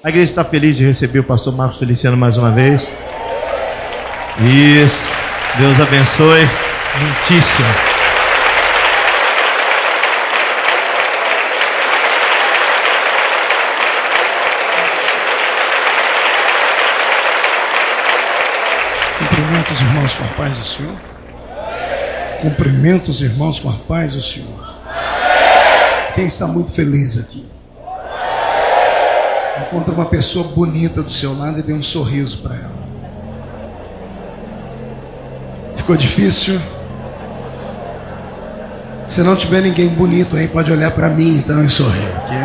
A igreja está feliz de receber o pastor Marcos Feliciano mais uma vez. Isso. Deus abençoe. Muitíssimo. Cumprimento os irmãos com a paz do Senhor. Cumprimento os irmãos com a paz do Senhor. Quem está muito feliz aqui? Encontra uma pessoa bonita do seu lado e dê um sorriso para ela. Ficou difícil? Se não tiver ninguém bonito aí, pode olhar para mim então e sorrir, ok?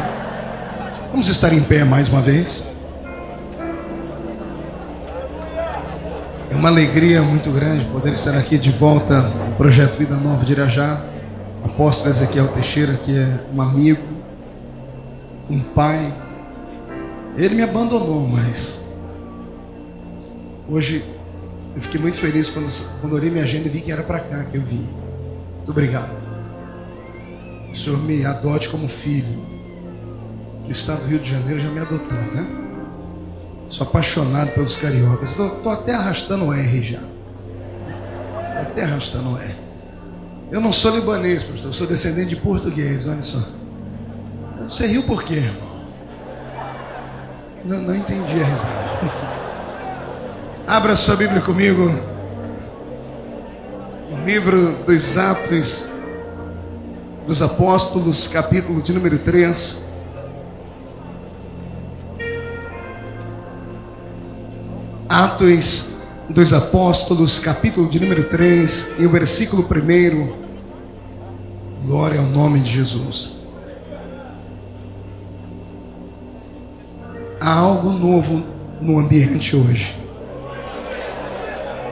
Vamos estar em pé mais uma vez. É uma alegria muito grande poder estar aqui de volta no Projeto Vida Nova de Irajá. Apóstolo Ezequiel Teixeira, que é um amigo, um pai. Ele me abandonou, mas hoje eu fiquei muito feliz quando olhei minha agenda e vi que era para cá que eu vim. Muito obrigado. O Senhor me adote como filho. Que o estado do Rio de Janeiro já me adotou, né? Sou apaixonado pelos cariocas. Estou até arrastando o R já. Estou até arrastando o R. Eu não sou libanês, pastor. Eu sou descendente de português, olha só. Você riu por quê, irmão? Não entendi a risada. Abra sua Bíblia comigo. No livro dos Atos dos Apóstolos, capítulo de número 3. Atos dos Apóstolos, capítulo de número 3, e o versículo 1. Glória ao nome de Jesus. Há algo novo no ambiente hoje.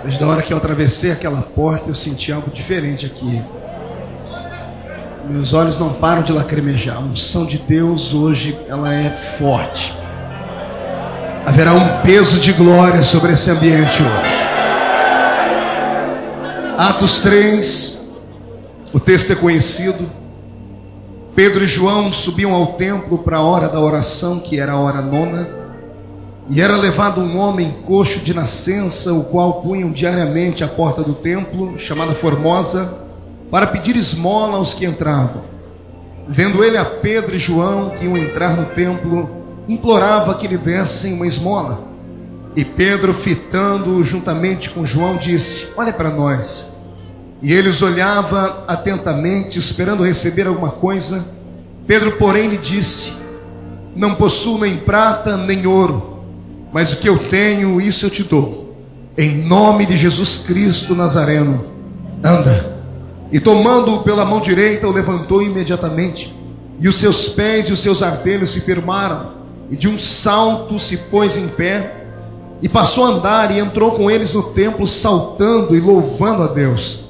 Desde a hora que eu atravessei aquela porta, eu senti algo diferente aqui. Meus olhos não param de lacrimejar. A unção de Deus hoje, ela é forte. Haverá um peso de glória sobre esse ambiente hoje. Atos 3, o texto é conhecido. Pedro e João subiam ao templo para a hora da oração, que era a hora 9. E era levado um homem coxo de nascença, o qual punham diariamente à porta do templo, chamada Formosa, para pedir esmola aos que entravam. Vendo ele a Pedro e João, que iam entrar no templo, implorava que lhe dessem uma esmola. E Pedro, fitando-o juntamente com João, disse: olha para nós. E ele os olhava atentamente, esperando receber alguma coisa. Pedro, porém, lhe disse: não possuo nem prata nem ouro, mas o que eu tenho, isso eu te dou. Em nome de Jesus Cristo Nazareno, anda. E tomando-o pela mão direita, o levantou imediatamente. E os seus pés e os seus artelhos se firmaram. E de um salto se pôs em pé. E passou a andar e entrou com eles no templo, saltando e louvando a Deus.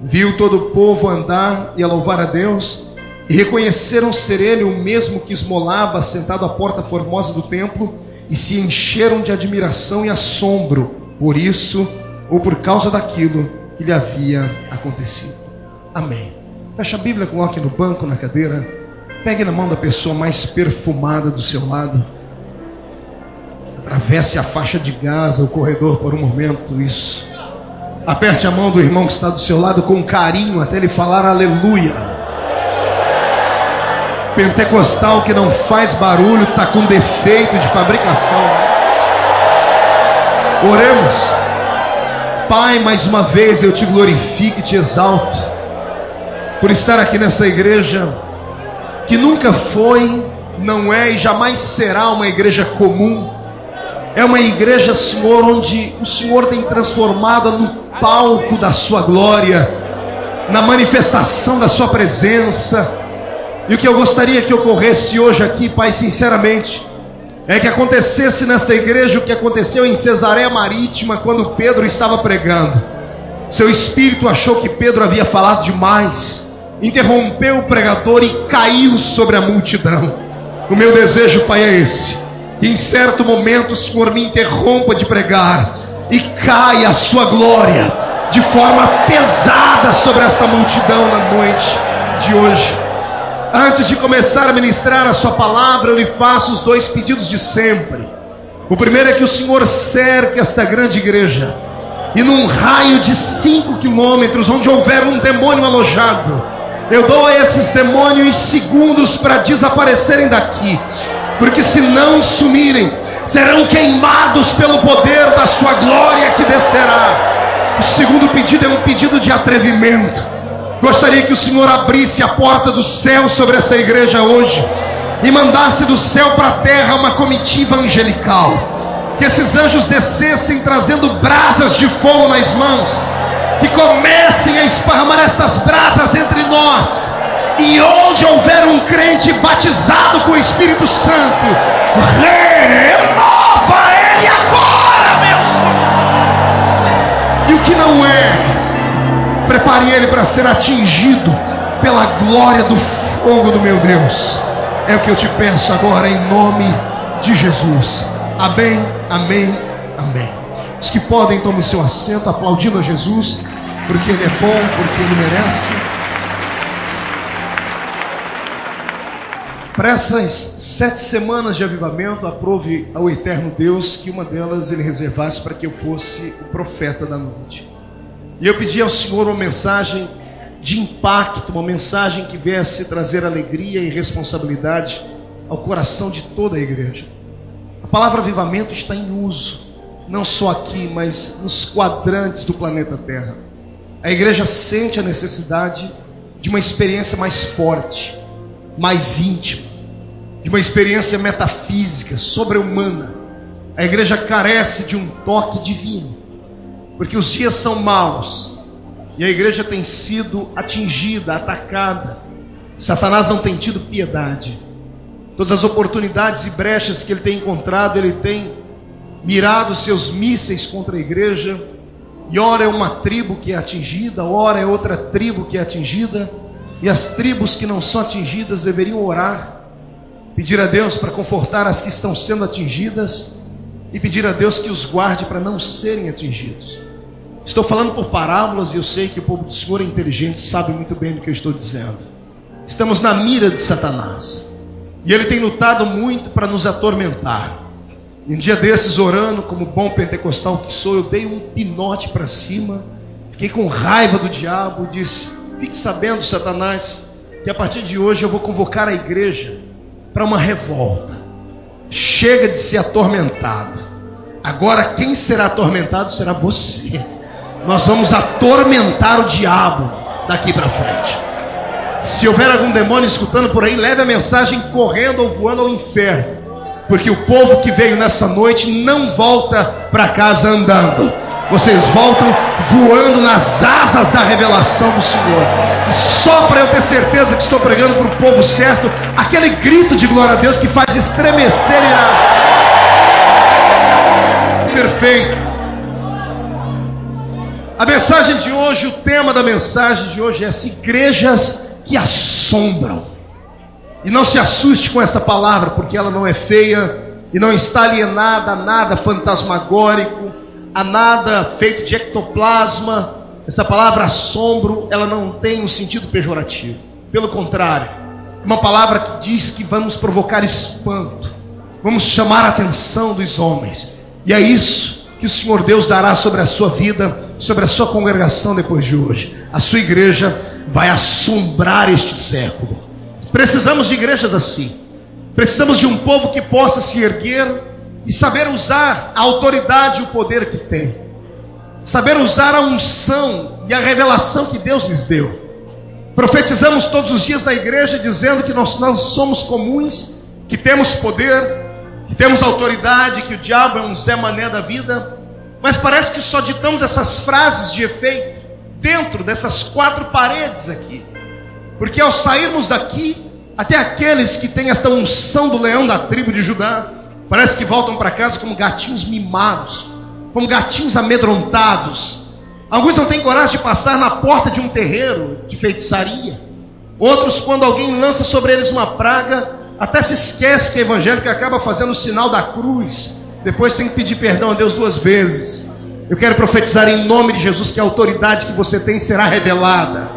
Viu todo o povo andar e a louvar a Deus, e reconheceram ser ele o mesmo que esmolava sentado à porta formosa do templo, e se encheram de admiração e assombro por isso, ou por causa daquilo que lhe havia acontecido. Amém. Feche a Bíblia, coloque no banco, na cadeira, pegue na mão da pessoa mais perfumada do seu lado, atravesse a faixa de Gaza, o corredor por um momento, isso. Aperte a mão do irmão que está do seu lado com carinho, até ele falar aleluia. Pentecostal que não faz barulho, está com defeito de fabricação. Oremos. Pai, mais uma vez eu te glorifico e te exalto por estar aqui nessa igreja que nunca foi, não é e jamais será uma igreja comum. É uma igreja, Senhor, onde o Senhor tem transformado no palco da sua glória, na manifestação da sua presença. E o que eu gostaria que ocorresse hoje aqui, Pai, sinceramente, é que acontecesse nesta igreja o que aconteceu em Cesareia Marítima, quando Pedro estava pregando. Seu espírito achou que Pedro havia falado demais, interrompeu o pregador e caiu sobre a multidão. O meu desejo, Pai, é esse: que em certo momento o Senhor me interrompa de pregar e caia a sua glória de forma pesada sobre esta multidão na noite de hoje. Antes de começar a ministrar a sua palavra, eu lhe faço os 2 pedidos de sempre. O primeiro é que o Senhor cerque esta grande igreja, e num raio de 5 quilômetros, onde houver um demônio alojado, eu dou a esses demônios segundos para desaparecerem daqui, porque se não sumirem, serão queimados pelo poder da sua glória que descerá. O segundo pedido é um pedido de atrevimento. Gostaria que o Senhor abrisse a porta do céu sobre esta igreja hoje e mandasse do céu para a terra uma comitiva angelical. Que esses anjos descessem trazendo brasas de fogo nas mãos, que comecem a esparramar estas brasas entre nós. E onde houver um crente batizado com o Espírito Santo, renova ele agora, meu Senhor. E o que não é, prepare ele para ser atingido pela glória do fogo do meu Deus. É o que eu te peço agora, em nome de Jesus. Amém, amém, amém. Os que podem, tomem seu assento, aplaudindo a Jesus, porque Ele é bom, porque Ele merece. Para essas 7 semanas de avivamento, aprove ao eterno Deus que uma delas Ele reservasse para que eu fosse o profeta da noite. E eu pedi ao Senhor uma mensagem de impacto, uma mensagem que viesse trazer alegria e responsabilidade ao coração de toda a igreja. A palavra avivamento está em uso, não só aqui, mas nos quadrantes do planeta Terra. A igreja sente a necessidade de uma experiência mais forte, mais íntima, de uma experiência metafísica, sobre-humana. A igreja carece de um toque divino, porque os dias são maus e a igreja tem sido atingida, atacada. Satanás não tem tido piedade. Todas as oportunidades e brechas que ele tem encontrado, ele tem mirado seus mísseis contra a igreja. E ora é uma tribo que é atingida, ora é outra tribo que é atingida. E as tribos que não são atingidas deveriam orar, pedir a Deus para confortar as que estão sendo atingidas e pedir a Deus que os guarde para não serem atingidos. Estou falando por parábolas e eu sei que o povo do Senhor é inteligente, sabe muito bem do que eu estou dizendo. Estamos na mira de Satanás e ele tem lutado muito para nos atormentar. E um dia desses, orando como bom pentecostal que sou, eu dei um pinote para cima, fiquei com raiva do diabo e disse: fique sabendo, Satanás, que a partir de hoje eu vou convocar a igreja para uma revolta. Chega de ser atormentado. Agora quem será atormentado será você. Nós vamos atormentar o diabo daqui para frente. Se houver algum demônio escutando por aí, leve a mensagem correndo ou voando ao inferno, porque o povo que veio nessa noite não volta para casa andando. Vocês voltam voando nas asas da revelação do Senhor. E só para eu ter certeza que estou pregando para o povo certo, aquele grito de glória a Deus que faz estremecer irá. Perfeito. A mensagem de hoje, o tema da mensagem de hoje é as igrejas que assombram. E não se assuste com essa palavra, porque ela não é feia e não está alienada a nada fantasmagórico, a nada feito de ectoplasma. Esta palavra assombro, ela não tem um sentido pejorativo. Pelo contrário, é uma palavra que diz que vamos provocar espanto, vamos chamar a atenção dos homens. E é isso que o Senhor Deus dará sobre a sua vida, sobre a sua congregação depois de hoje. A sua igreja vai assombrar este século. Precisamos de igrejas assim. Precisamos de um povo que possa se erguer e saber usar a autoridade e o poder que tem. Saber usar a unção e a revelação que Deus lhes deu. Profetizamos todos os dias na igreja dizendo que nós somos comuns, que temos poder, que temos autoridade, que o diabo é um Zé Mané da vida. Mas parece que só ditamos essas frases de efeito dentro dessas 4 paredes aqui. Porque ao sairmos daqui, até aqueles que têm esta unção do leão da tribo de Judá, parece que voltam para casa como gatinhos mimados, como gatinhos amedrontados. Alguns não têm coragem de passar na porta de um terreiro de feitiçaria. Outros, quando alguém lança sobre eles uma praga, até se esquece que é evangélico e acaba fazendo o sinal da cruz. Depois tem que pedir perdão a Deus 2 vezes. Eu quero profetizar em nome de Jesus que a autoridade que você tem será revelada.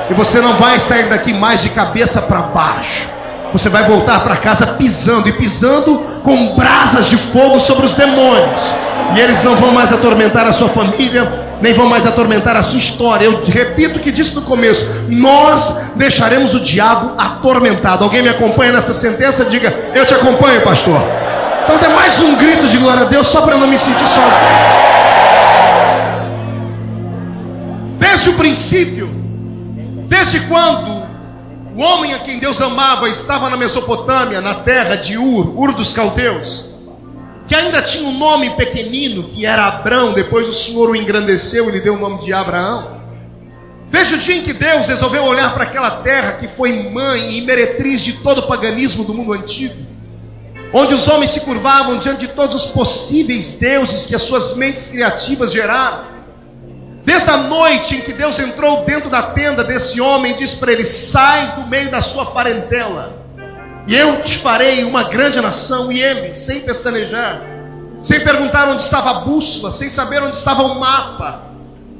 E você não vai sair daqui mais de cabeça para baixo. Você vai voltar para casa pisando, e pisando com brasas de fogo sobre os demônios. E eles não vão mais atormentar a sua família, nem vão mais atormentar a sua história. Eu repito o que disse no começo: nós deixaremos o diabo atormentado. Alguém me acompanha nessa sentença? Diga: eu te acompanho, pastor. Então dê mais um grito de glória a Deus, só para eu não me sentir sozinho. Desde o princípio, desde quando o homem a quem Deus amava estava na Mesopotâmia, na terra de Ur dos Caldeus, que ainda tinha um nome pequenino, que era Abrão. Depois o Senhor o engrandeceu e lhe deu o nome de Abraão. Desde o dia em que Deus resolveu olhar para aquela terra que foi mãe e meretriz de todo o paganismo do mundo antigo, onde os homens se curvavam diante de todos os possíveis deuses que as suas mentes criativas geraram. Desde a noite em que Deus entrou dentro da tenda desse homem e disse para ele: sai do meio da sua parentela, e eu te farei uma grande nação. E ele, sem pestanejar, sem perguntar onde estava a bússola, sem saber onde estava o mapa,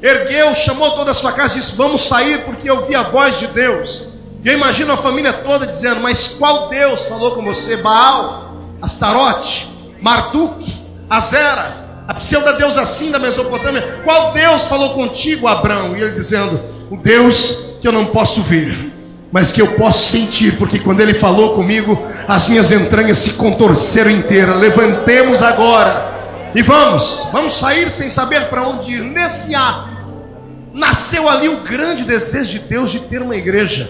ergueu, chamou toda a sua casa e disse: vamos sair, porque eu vi a voz de Deus. E eu imagino a família toda dizendo: mas qual Deus falou com você? Baal, Astarote, Marduk, Azera, a pseudo-deusa assim da Mesopotâmia. Qual Deus falou contigo, Abrão? E ele dizendo: o Deus que eu não posso ver, mas que eu posso sentir, porque quando ele falou comigo, as minhas entranhas se contorceram inteiras. Levantemos agora e vamos sair sem saber para onde ir. Nesse ato, nasceu ali o grande desejo de Deus de ter uma igreja,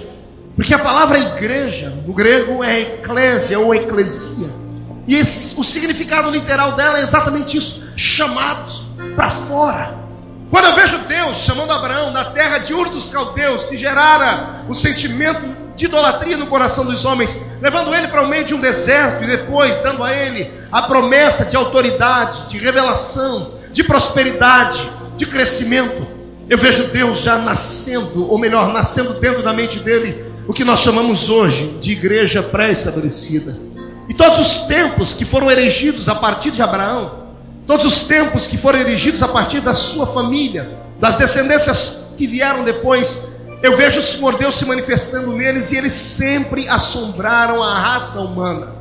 porque a palavra igreja, no grego, é eclésia ou eclesia. E o significado literal dela é exatamente isso: chamados para fora. Quando eu vejo Deus chamando Abraão da terra de Ur dos Caldeus, que gerara o sentimento de idolatria no coração dos homens, levando ele para o meio de um deserto, e depois dando a ele a promessa de autoridade, de revelação, de prosperidade, de crescimento, eu vejo Deus já nascendo, ou melhor, nascendo dentro da mente dele, o que nós chamamos hoje de igreja pré-estabelecida. E todos os templos que foram erigidos a partir de Abraão, todos os templos que foram erigidos a partir da sua família, das descendências que vieram depois, eu vejo o Senhor Deus se manifestando neles, e eles sempre assombraram a raça humana.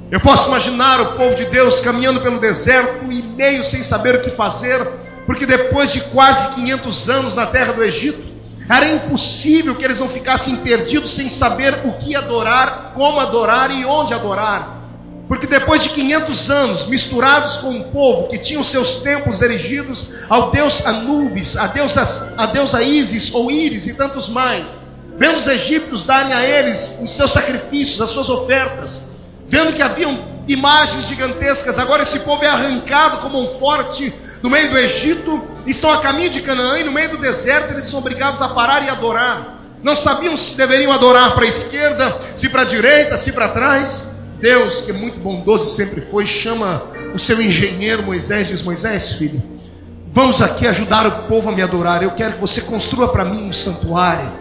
Eu posso imaginar o povo de Deus caminhando pelo deserto e meio sem saber o que fazer, porque depois de quase 500 anos na terra do Egito, era impossível que eles não ficassem perdidos sem saber o que adorar, como adorar e onde adorar. Porque depois de 500 anos misturados com um povo que tinha os seus templos erigidos ao deus Anubis, a deusa Ísis ou Íris e tantos mais, vendo os egípcios darem a eles os seus sacrifícios, as suas ofertas, vendo que haviam imagens gigantescas, agora esse povo é arrancado como um forte do meio do Egito, estão a caminho de Canaã, e no meio do deserto eles são obrigados a parar e adorar. Não sabiam se deveriam adorar para a esquerda, se para a direita, se para trás. Deus, que é muito bondoso e sempre foi, chama o seu engenheiro Moisés, diz: Moisés, filho, vamos aqui ajudar o povo a me adorar. Eu quero que você construa para mim um santuário,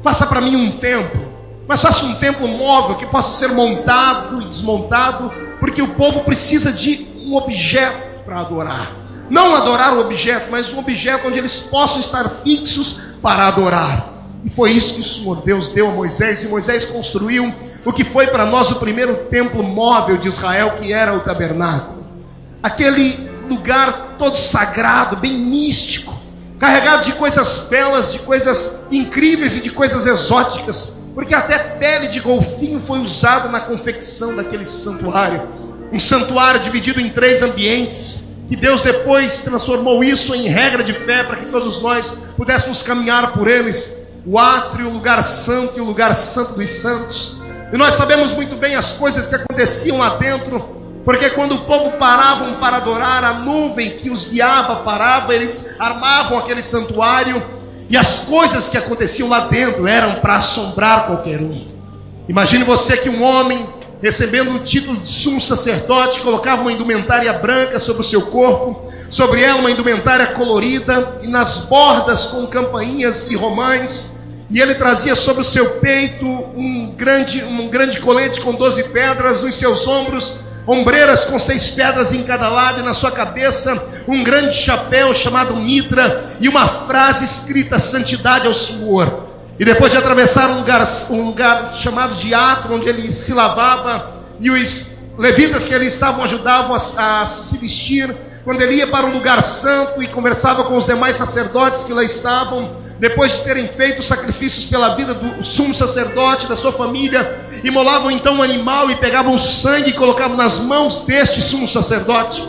faça para mim um templo, mas faça um templo móvel que possa ser montado e desmontado, porque o povo precisa de um objeto para adorar. Não adorar o objeto, mas um objeto onde eles possam estar fixos para adorar. E foi isso que o Senhor Deus deu a Moisés, e Moisés construiu o que foi para nós o primeiro templo móvel de Israel, que era o tabernáculo. Aquele lugar todo sagrado, bem místico, carregado de coisas belas, de coisas incríveis e de coisas exóticas, porque até pele de golfinho foi usada na confecção daquele santuário. Um santuário dividido em 3 ambientes, que Deus depois transformou isso em regra de fé, para que todos nós pudéssemos caminhar por eles: o átrio, o lugar santo e o lugar santo dos santos. E nós sabemos muito bem as coisas que aconteciam lá dentro, porque quando o povo paravam para adorar, a nuvem que os guiava parava, eles armavam aquele santuário, e as coisas que aconteciam lá dentro eram para assombrar qualquer um. Imagine você que um homem, recebendo o título de sumo sacerdote, colocava uma indumentária branca sobre o seu corpo, sobre ela uma indumentária colorida, e nas bordas com campainhas e romães, e ele trazia sobre o seu peito um grande colete com 12 pedras, nos seus ombros ombreiras com 6 pedras em cada lado, e na sua cabeça um grande chapéu chamado mitra, e uma frase escrita: santidade ao Senhor. E depois de atravessar um lugar chamado de átrio, onde ele se lavava, e os levitas que ali estavam ajudavam a se vestir, quando ele ia para o lugar santo e conversava com os demais sacerdotes que lá estavam, depois de terem feito sacrifícios pela vida do sumo sacerdote, da sua família, imolavam então um animal e pegavam o sangue e colocavam nas mãos deste sumo sacerdote.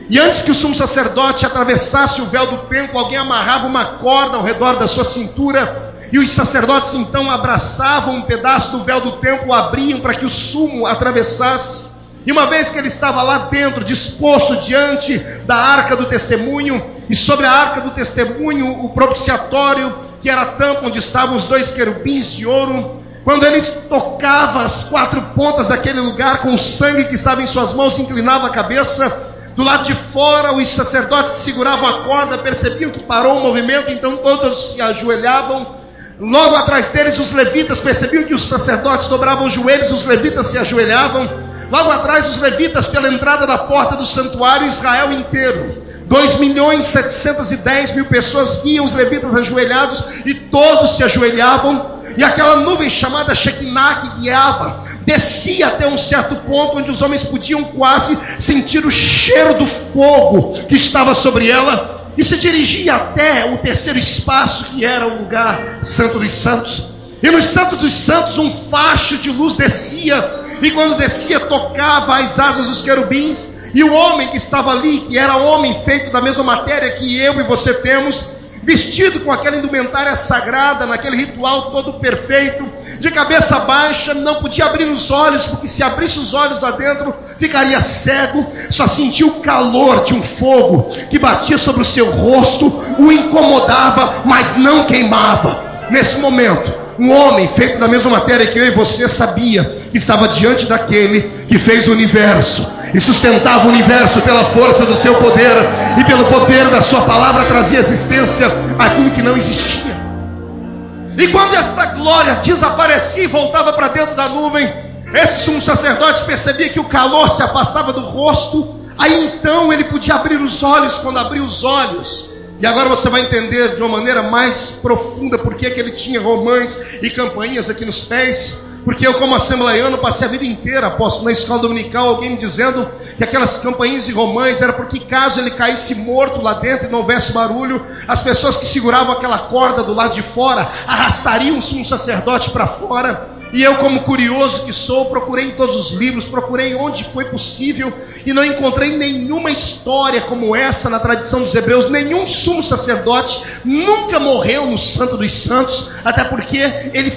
E antes que o sumo sacerdote atravessasse o véu do templo, alguém amarrava uma corda ao redor da sua cintura, e os sacerdotes então abraçavam um pedaço do véu do templo, abriam para que o sumo atravessasse. E uma vez que ele estava lá dentro, disposto diante da arca do testemunho, e sobre a arca do testemunho, o propiciatório, que era a tampa onde estavam os 2 querubins de ouro, quando ele tocava as 4 pontas daquele lugar com o sangue que estava em suas mãos, inclinava a cabeça. Do lado de fora, os sacerdotes que seguravam a corda percebiam que parou o movimento, então todos se ajoelhavam. Logo atrás deles, os levitas percebiam que os sacerdotes dobravam os joelhos, os levitas se ajoelhavam. Logo atrás, os levitas, pela entrada da porta do santuário, Israel inteiro, 2.710.000 pessoas viam os levitas ajoelhados, e todos se ajoelhavam. E aquela nuvem chamada Shekinah que guiava, descia até um certo ponto onde os homens podiam quase sentir o cheiro do fogo que estava sobre ela, e se dirigia até o terceiro espaço, que era o lugar Santo dos Santos. E no Santo dos Santos um facho de luz descia, e quando descia tocava as asas dos querubins, e o homem que estava ali, que era homem feito da mesma matéria que eu e você temos, vestido com aquela indumentária sagrada, naquele ritual todo perfeito, de cabeça baixa, não podia abrir os olhos, porque se abrisse os olhos lá dentro, ficaria cego. Só sentia o calor de um fogo que batia sobre o seu rosto, o incomodava, mas não queimava. Nesse momento, um homem feito da mesma matéria que eu e você sabia que estava diante daquele que fez o universo e sustentava o universo pela força do seu poder, e pelo poder da sua palavra trazia existência aquilo que não existia. E quando esta glória desaparecia e voltava para dentro da nuvem, esse sumo sacerdote percebia que o calor se afastava do rosto. Aí então ele podia abrir os olhos. Quando abriu os olhos, e agora você vai entender de uma maneira mais profunda por que ele tinha romãs e campainhas aqui nos pés. Porque eu, como assembleiano, passei a vida inteira, apóstolo, na escola dominical, alguém me dizendo que aquelas campainhas e romãs era porque caso ele caísse morto lá dentro e não houvesse barulho, as pessoas que seguravam aquela corda do lado de fora arrastariam o sumo sacerdote para fora. E eu, como curioso que sou, procurei em todos os livros, procurei onde foi possível, e não encontrei nenhuma história como essa na tradição dos hebreus. Nenhum sumo sacerdote nunca morreu no Santo dos Santos, até porque ele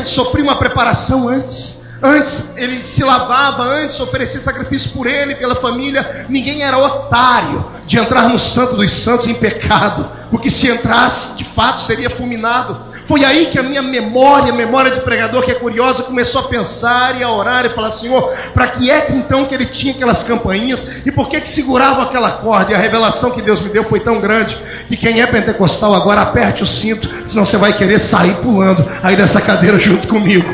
sofria uma preparação antes. Antes ele se lavava, antes oferecia sacrifício por ele, pela família. Ninguém era otário de entrar no Santo dos Santos em pecado, porque se entrasse, de fato seria fulminado. Foi aí que a minha memória de pregador que é curiosa, começou a pensar e a orar e falar: Senhor, para que é que então que ele tinha aquelas campainhas, e por que segurava aquela corda? E a revelação que Deus me deu foi tão grande, que quem é pentecostal agora aperte o cinto, senão você vai querer sair pulando aí dessa cadeira junto comigo.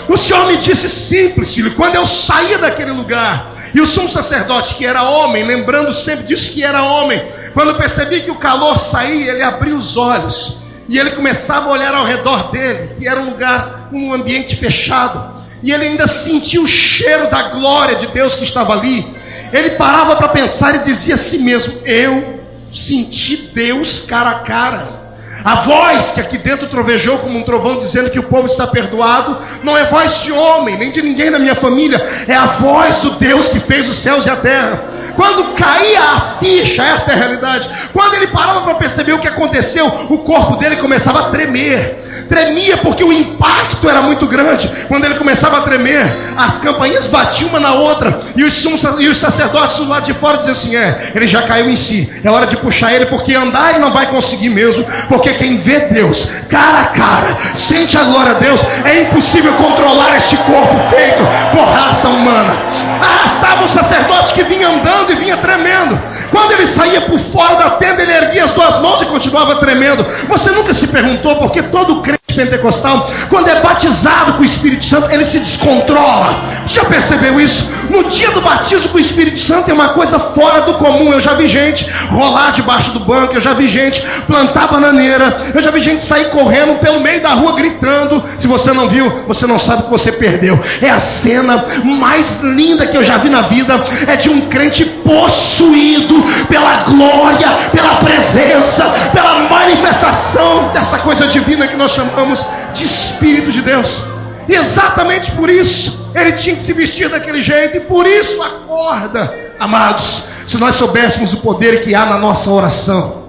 O Senhor me disse simples, filho, quando eu saía daquele lugar, e o sumo sacerdote, que era homem, lembrando sempre disso que era homem, quando percebi que o calor saía, ele abriu os olhos, e ele começava a olhar ao redor dele, que era um lugar, um ambiente fechado, e ele ainda sentia o cheiro da glória de Deus que estava ali. Ele parava para pensar e dizia a si mesmo: eu senti Deus cara a cara. A voz que aqui dentro trovejou como um trovão dizendo que o povo está perdoado, não é voz de homem, nem de ninguém na minha família, é a voz do Deus que fez os céus e a terra. Quando caía a ficha, esta é a realidade, quando ele parava para perceber o que aconteceu, o corpo dele começava a tremer. Tremia porque o impacto era muito grande. Quando ele começava a tremer, as campainhas batiam uma na outra, e os sacerdotes do lado de fora diziam assim: ele já caiu em si, é hora de puxar ele, porque andar ele não vai conseguir mesmo, porque quem vê Deus cara a cara, sente a glória de Deus, é impossível controlar este corpo feito por raça humana. Arrastava o sacerdote que vinha andando e vinha tremendo. Quando ele saía por fora da tenda, ele erguia as duas mãos e continuava tremendo. Você nunca se perguntou por que todo crente pentecostal, quando é batizado com o Espírito Santo, ele se descontrola. Já percebeu isso? No dia do batismo com o Espírito Santo é uma coisa fora do comum. Eu já vi gente rolar debaixo do banco, eu já vi gente plantar bananeira, eu já vi gente sair correndo pelo meio da rua gritando. Se você não viu, você não sabe o que você perdeu. É a cena mais linda que eu já vi na vida, é de um crente possuído pela glória, pela presença, pela manifestação dessa coisa divina que nós chamamos de Espírito de Deus. E exatamente por isso ele tinha que se vestir daquele jeito, e por isso acorda, amados. Se nós soubéssemos o poder que há na nossa oração,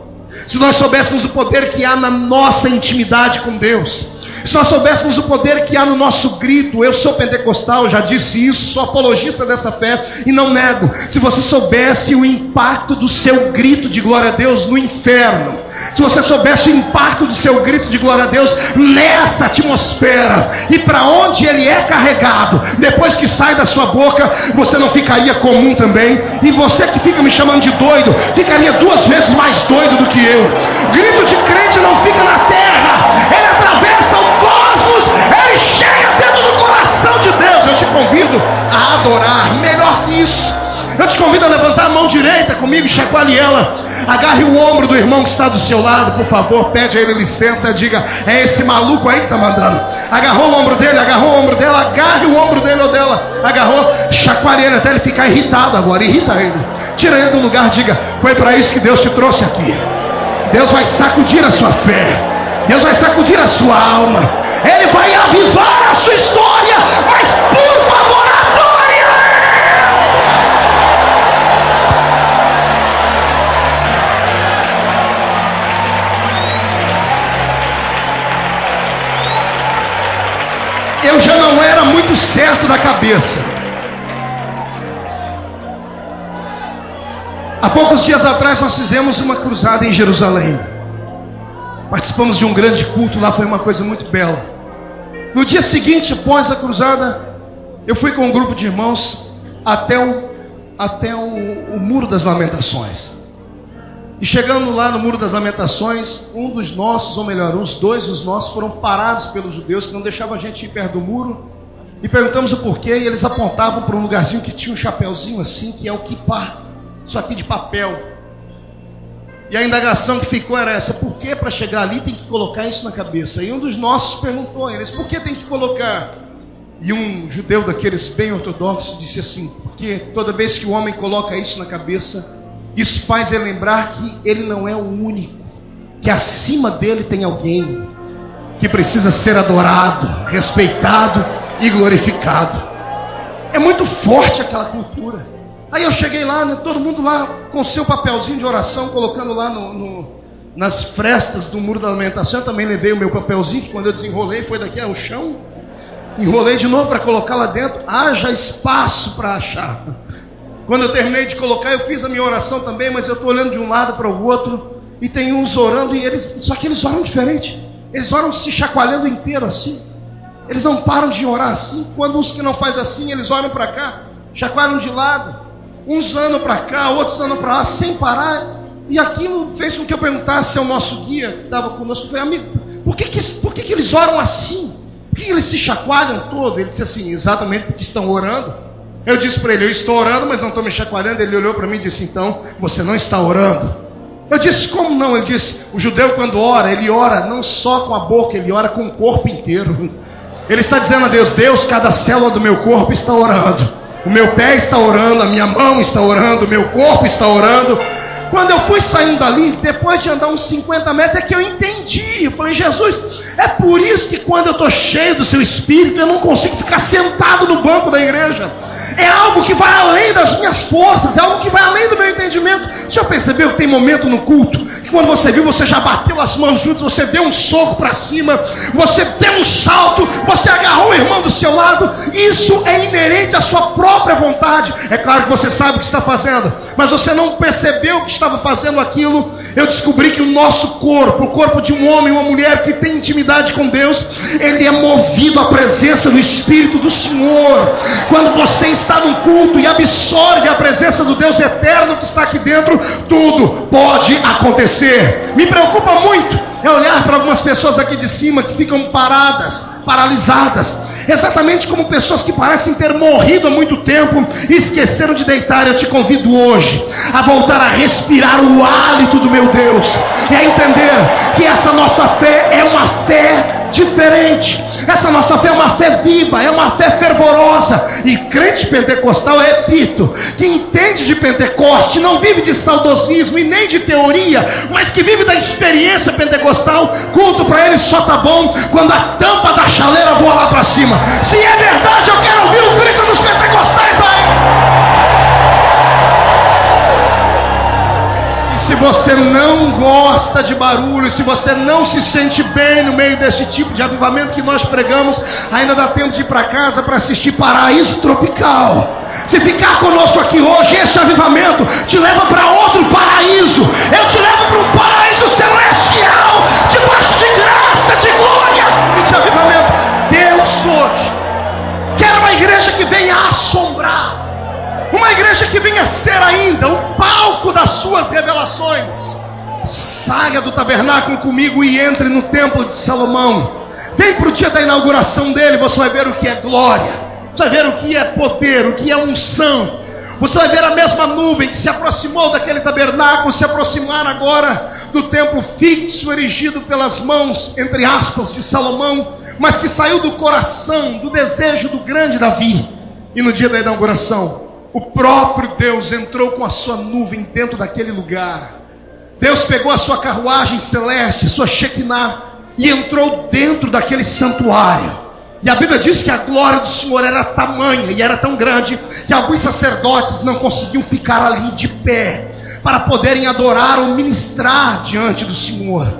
se nós soubéssemos o poder que há na nossa intimidade com Deus, se nós soubéssemos o poder que há no nosso grito, eu sou pentecostal, já disse isso, sou apologista dessa fé e não nego. Se você soubesse o impacto do seu grito de glória a Deus no inferno, se você soubesse o impacto do seu grito de glória a Deus nessa atmosfera, e para onde ele é carregado, depois que sai da sua boca, você não ficaria comum também, e você que fica me chamando de doido, ficaria 2 vezes mais doido do que eu. Grito de crente não fica na terra, ele atravessa o cosmos, ele chega dentro do coração de Deus. Eu te convido a adorar, melhor que isso, eu te convido a levantar a mão direita comigo, chacoalhe ela, agarre o ombro do irmão que está do seu lado, por favor, pede a ele licença, diga: é esse maluco aí que está mandando. Agarrou o ombro dele, agarrou o ombro dela, agarre o ombro dele ou dela, agarrou, chacoalhe ele até ele ficar irritado agora, irrita ele, tira ele do lugar, diga: foi para isso que Deus te trouxe aqui. Deus vai sacudir a sua fé, Deus vai sacudir a sua alma, ele vai avivar a sua história, mas por favor, adore. Eu já não era muito certo da cabeça. Há poucos dias atrás nós fizemos uma cruzada em Jerusalém. Participamos de um grande culto lá, foi uma coisa muito bela. No dia seguinte, após a cruzada, eu fui com um grupo de irmãos até o Muro das Lamentações. E chegando lá no Muro das Lamentações, um dos nossos, ou melhor, os dois dos nossos, foram parados pelos judeus que não deixavam a gente ir perto do muro. E perguntamos o porquê, e eles apontavam para um lugarzinho que tinha um chapeuzinho assim, que é o kippá, isso aqui de papel. E a indagação que ficou era essa: por que para chegar ali tem que colocar isso na cabeça? E um dos nossos perguntou a eles: por que tem que colocar? E um judeu daqueles bem ortodoxos disse assim: porque toda vez que o homem coloca isso na cabeça, isso faz ele lembrar que ele não é o único, que acima dele tem alguém que precisa ser adorado, respeitado e glorificado. É muito forte aquela cultura. Aí eu cheguei lá, né, todo mundo lá com seu papelzinho de oração, colocando lá nas frestas do Muro da Lamentação. Eu também levei o meu papelzinho, que quando eu desenrolei foi daqui ao chão, enrolei de novo para colocar lá dentro. Haja espaço para achar. Quando eu terminei de colocar, eu fiz a minha oração também, mas eu estou olhando de um lado para o outro, e tem uns orando, e só que eles oram diferente. Eles oram se chacoalhando inteiro assim. Eles não param de orar assim. Quando uns que não fazem assim, eles olham para cá, chacoalham de lado. Uns andam para cá, outros andam para lá, sem parar. E aquilo fez com que eu perguntasse ao nosso guia, que estava conosco, eu falei: amigo, por que eles oram assim? Por que eles se chacoalham todo? Ele disse assim: exatamente porque estão orando. Eu disse para ele: eu estou orando, mas não estou me chacoalhando. Ele olhou para mim e disse: então, você não está orando. Eu disse: como não? Ele disse: o judeu quando ora, ele ora não só com a boca, ele ora com o corpo inteiro. Ele está dizendo a Deus: Deus, cada célula do meu corpo está orando. O meu pé está orando, a minha mão está orando, o meu corpo está orando. Quando eu fui saindo dali, depois de andar uns 50 metros, é que eu entendi. Eu falei: Jesus, é por isso que quando eu estou cheio do seu Espírito, eu não consigo ficar sentado no banco da igreja. É algo que vai além das minhas forças, é algo que vai além do meu entendimento. Você já percebeu que tem momento no culto que quando você viu, você já bateu as mãos juntas, você deu um soco para cima, você deu um salto, você agarrou o irmão do seu lado? Isso é inerente à sua própria vontade. É claro que você sabe o que está fazendo, mas você não percebeu que estava fazendo aquilo. Eu descobri que o nosso corpo, o corpo de um homem, uma mulher que tem intimidade com Deus, ele é movido à presença do Espírito do Senhor. Quando você está num culto e absorve a presença do Deus eterno que está aqui dentro, tudo pode acontecer. Me preocupa muito é olhar para algumas pessoas aqui de cima que ficam paradas, paralisadas, exatamente como pessoas que parecem ter morrido há muito tempo e esqueceram de deitar. Eu te convido hoje a voltar a respirar o hálito do meu Deus e a entender que essa nossa fé é uma fé diferente. Essa nossa fé é uma fé viva, é uma fé fervorosa. E crente pentecostal, repito, que entende de Pentecoste, não vive de saudosismo e nem de teoria, mas que vive da experiência pentecostal. Culto para ele só tá bom quando a tampa da chaleira voa lá para cima. Se é verdade, eu quero ouvir o grito dos pentecostais aí. Se você não gosta de barulho, se você não se sente bem no meio desse tipo de avivamento que nós pregamos, ainda dá tempo de ir para casa para assistir Paraíso Tropical. Se ficar conosco aqui hoje, esse avivamento te leva para outro paraíso. Eu te levo para um paraíso celestial, debaixo de graça, de glória e de avivamento. Deus hoje quer uma igreja que venha assombrar, uma igreja que venha ser ainda o palco das suas revelações. Saia do tabernáculo comigo e entre no templo de Salomão. Vem para o dia da inauguração dele. Você vai ver o que é glória, você vai ver o que é poder, o que é unção. Você vai ver a mesma nuvem que se aproximou daquele tabernáculo se aproximar agora do templo fixo, erigido pelas mãos, entre aspas, de Salomão, mas que saiu do coração, do desejo do grande Davi. E no dia da inauguração, o próprio Deus entrou com a sua nuvem dentro daquele lugar. Deus pegou a sua carruagem celeste, sua Shekinah, e entrou dentro daquele santuário. E a Bíblia diz que a glória do Senhor era tamanha e era tão grande que alguns sacerdotes não conseguiam ficar ali de pé para poderem adorar ou ministrar diante do Senhor.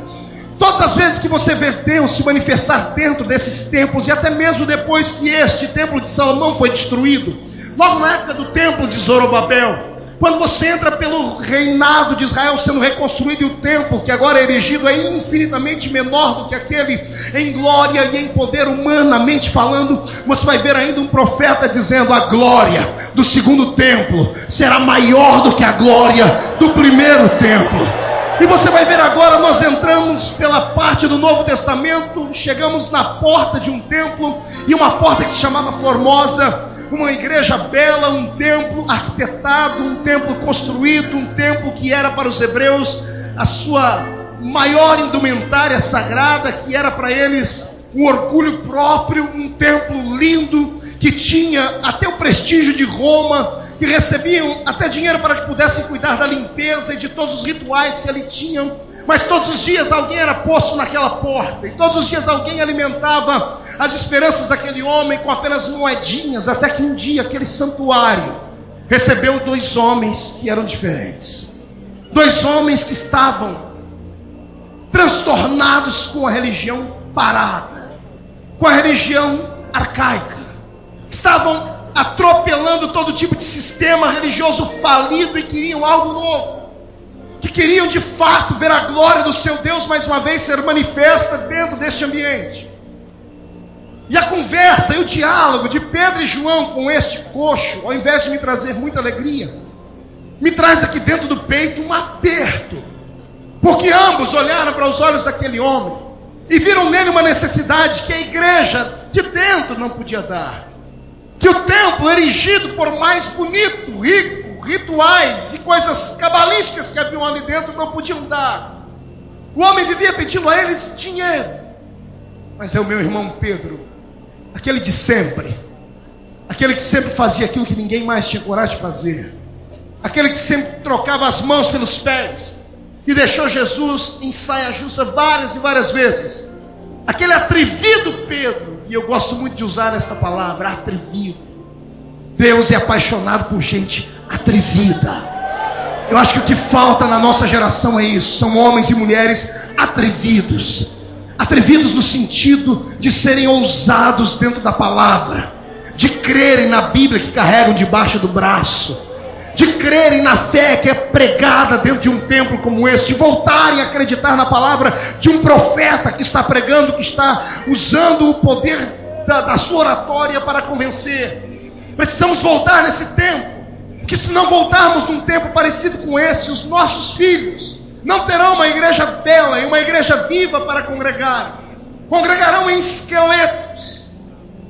Todas as vezes que você vê Deus se manifestar dentro desses templos, e até mesmo depois que este templo de Salomão foi destruído, logo na época do templo de Zorobabel, quando você entra pelo reinado de Israel sendo reconstruído, e o templo que agora é erigido é infinitamente menor do que aquele em glória e em poder, humanamente falando, você vai ver ainda um profeta dizendo: a glória do segundo templo será maior do que a glória do primeiro templo. E você vai ver agora, nós entramos pela parte do Novo Testamento, chegamos na porta de um templo, e uma porta que se chamava Formosa, uma igreja bela, um templo arquitetado, um templo construído, um templo que era para os hebreus a sua maior indumentária sagrada, que era para eles um orgulho próprio, um templo lindo, que tinha até o prestígio de Roma, que recebiam até dinheiro para que pudessem cuidar da limpeza e de todos os rituais que ali tinham. Mas todos os dias alguém era posto naquela porta, e todos os dias alguém alimentava as esperanças daquele homem com apenas moedinhas, até que um dia aquele santuário recebeu dois homens que eram diferentes. Dois homens que estavam transtornados com a religião parada, com a religião arcaica. Estavam atropelando todo tipo de sistema religioso falido e queriam algo novo. Que queriam de fato ver a glória do seu Deus mais uma vez ser manifesta dentro deste ambiente. E a conversa e o diálogo de Pedro e João com este coxo, ao invés de me trazer muita alegria, me traz aqui dentro do peito um aperto. Porque ambos olharam para os olhos daquele homem e viram nele uma necessidade que a igreja de dentro não podia dar. Que o templo erigido, por mais bonito, rico, rituais e coisas cabalísticas que haviam ali dentro, não podiam dar. O homem vivia pedindo a eles dinheiro. Mas é o meu irmão Pedro, aquele de sempre, aquele que sempre fazia aquilo que ninguém mais tinha coragem de fazer, aquele que sempre trocava as mãos pelos pés e deixou Jesus em saia justa várias e várias vezes. Aquele atrevido Pedro, e eu gosto muito de usar esta palavra, atrevido. Deus é apaixonado por gente atrevida. Eu acho que o que falta na nossa geração é isso. São homens e mulheres atrevidos. Atrevidos no sentido de serem ousados dentro da palavra, de crerem na Bíblia que carregam debaixo do braço, de crerem na fé que é pregada dentro de um templo como esse, de voltarem a acreditar na palavra de um profeta que está pregando, que está usando o poder da sua oratória para convencer. Precisamos voltar nesse tempo, porque se não voltarmos num tempo parecido com esse, os nossos filhos Não terão uma igreja bela e uma igreja viva para congregar. Congregarão em esqueletos.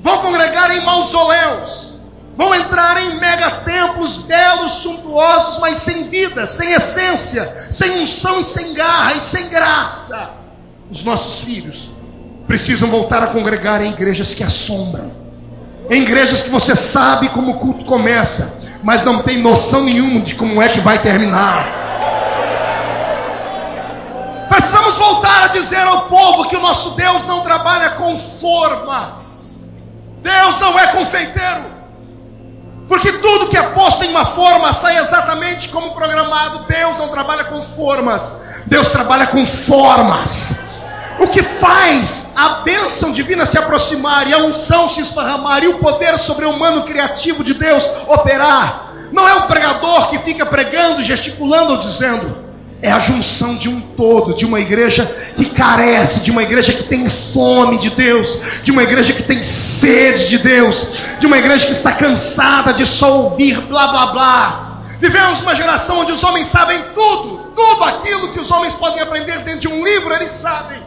Vão congregar em mausoléus. Vão entrar em megatemplos belos, suntuosos, mas sem vida, sem essência, sem unção e sem garra e sem graça. Os nossos filhos precisam voltar a congregar em igrejas que assombram. Em igrejas que você sabe como o culto começa, mas não tem noção nenhuma de como é que vai terminar. Precisamos voltar a dizer ao povo que o nosso Deus não trabalha com formas. Deus não é confeiteiro. Porque tudo que é posto em uma forma sai exatamente como programado. Deus não trabalha com formas. Deus trabalha com formas. O que faz a bênção divina se aproximar e a unção se esparramar e o poder sobre-humano criativo de Deus operar, não é o pregador que fica pregando, gesticulando ou dizendo. É a junção de um todo, de uma igreja que carece, de uma igreja que tem fome de Deus, de uma igreja que tem sede de Deus, de uma igreja que está cansada de só ouvir blá blá blá. Vivemos uma geração onde os homens sabem tudo, tudo aquilo que os homens podem aprender dentro de um livro, eles sabem.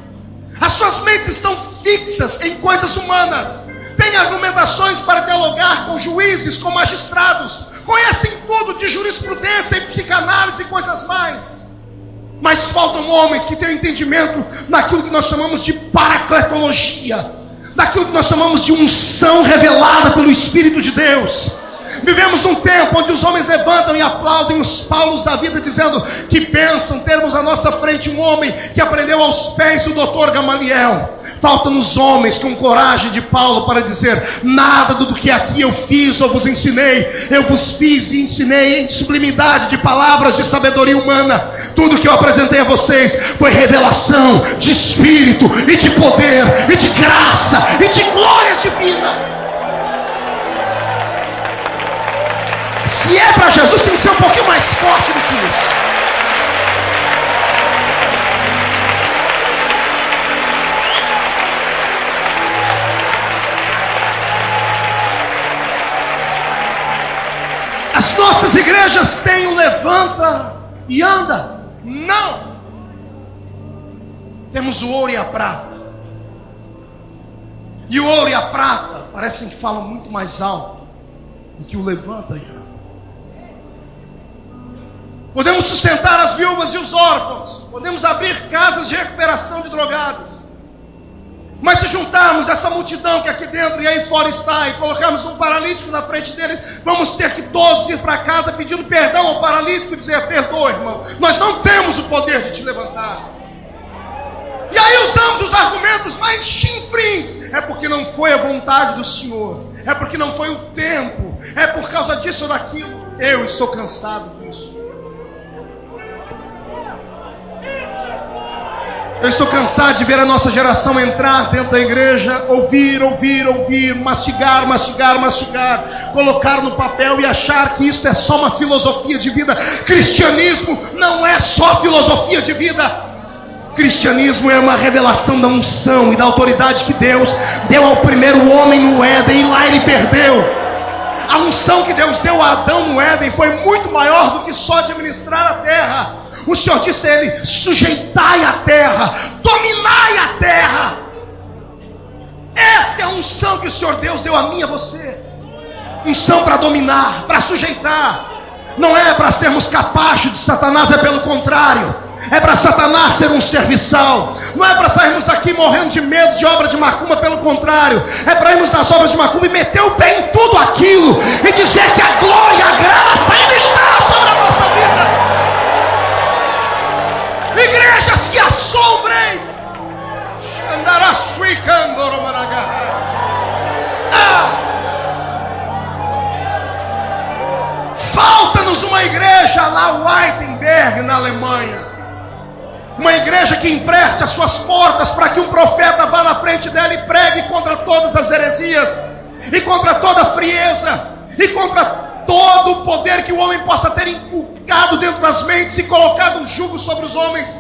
As suas mentes estão fixas em coisas humanas. Têm argumentações para dialogar com juízes, com magistrados. Conhecem tudo de jurisprudência e psicanálise e coisas mais. Mas faltam homens que tenham entendimento naquilo que nós chamamos de paracletologia, daquilo que nós chamamos de unção revelada pelo Espírito de Deus. Vivemos num tempo onde os homens levantam e aplaudem os Paulos da vida, dizendo que pensam termos à nossa frente um homem que aprendeu aos pés do doutor Gamaliel. Faltam-nos homens com coragem de Paulo para dizer: nada do que aqui eu fiz ou vos ensinei, eu vos fiz e ensinei em sublimidade de palavras de sabedoria humana. Tudo que eu apresentei a vocês foi revelação de Espírito e de poder e de graça e de glória divina. Se é para Jesus, tem que ser um pouquinho mais forte do que isso. As nossas igrejas têm o levanta e anda. Não. Temos o ouro e a prata. E o ouro e a prata parecem que falam muito mais alto do que o levanta e anda. Podemos sustentar as viúvas e os órfãos. Podemos abrir casas de recuperação de drogados. Mas se juntarmos essa multidão que aqui dentro e aí fora está, e colocarmos um paralítico na frente deles, vamos ter que todos ir para casa pedindo perdão ao paralítico e dizer: perdoa, irmão, nós não temos o poder de te levantar. E aí usamos os argumentos mais chinfrins: é porque não foi a vontade do Senhor, é porque não foi o tempo, é por causa disso ou daquilo. Eu estou cansado disso. Eu estou cansado de ver a nossa geração entrar dentro da igreja, ouvir, mastigar, colocar no papel e achar que isso é só uma filosofia de vida. Cristianismo não é só filosofia de vida. Cristianismo é uma revelação da unção e da autoridade que Deus deu ao primeiro homem no Éden, e lá ele perdeu. A unção que Deus deu a Adão no Éden foi muito maior do que só administrar a terra. O Senhor disse a ele: sujeitai a terra, dominai a terra. Esta é a unção que o Senhor Deus deu a mim e a você. Unção para dominar, para sujeitar. Não é para sermos capachos de Satanás, é pelo contrário. É para Satanás ser um serviçal. Não é para sairmos daqui morrendo de medo de obra de macumba, pelo contrário. É para irmos nas obras de macumba e meter o pé em tudo aquilo e dizer que a glória e a graça ainda está sobre a nossa vida. Igrejas que assombrem. Falta-nos uma igreja lá Wittenberg, na Alemanha. Uma igreja que empreste as suas portas para que um profeta vá na frente dela e pregue contra todas as heresias, e contra toda a frieza, e contra todo o poder que o homem possa ter inculcado dentro das mentes e colocado o jugo sobre os homens.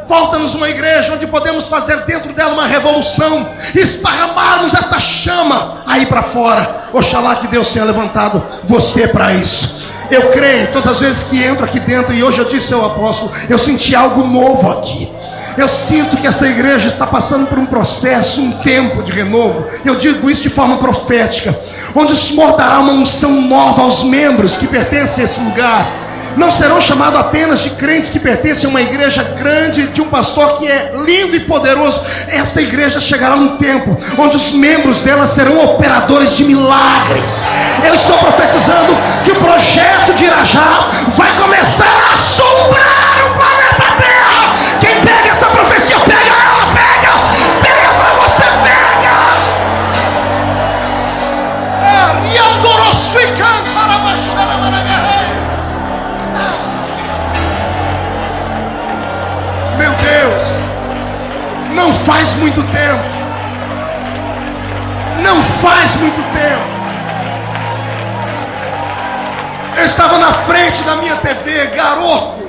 Falta-nos uma igreja onde podemos fazer dentro dela uma revolução, esparramarmos esta chama aí para fora. Oxalá que Deus tenha levantado você para isso. Eu creio, todas as vezes que entro aqui dentro, e hoje eu disse ao apóstolo, eu senti algo novo aqui. Eu sinto que essa igreja está passando por um processo, um tempo de renovo. Eu digo isso de forma profética, onde o Senhor dará uma unção nova aos membros que pertencem a esse lugar. Não serão chamados apenas de crentes que pertencem a uma igreja grande, de um pastor que é lindo e poderoso. Esta igreja chegará num tempo onde os membros dela serão operadores de milagres. Eu estou profetizando que o projeto de Irajá vai começar a assombrar o planeta Terra. Quem pega essa profecia, pega ela, pega para você, pega. Meu Deus, não faz muito tempo, eu estava na frente da minha TV, garoto,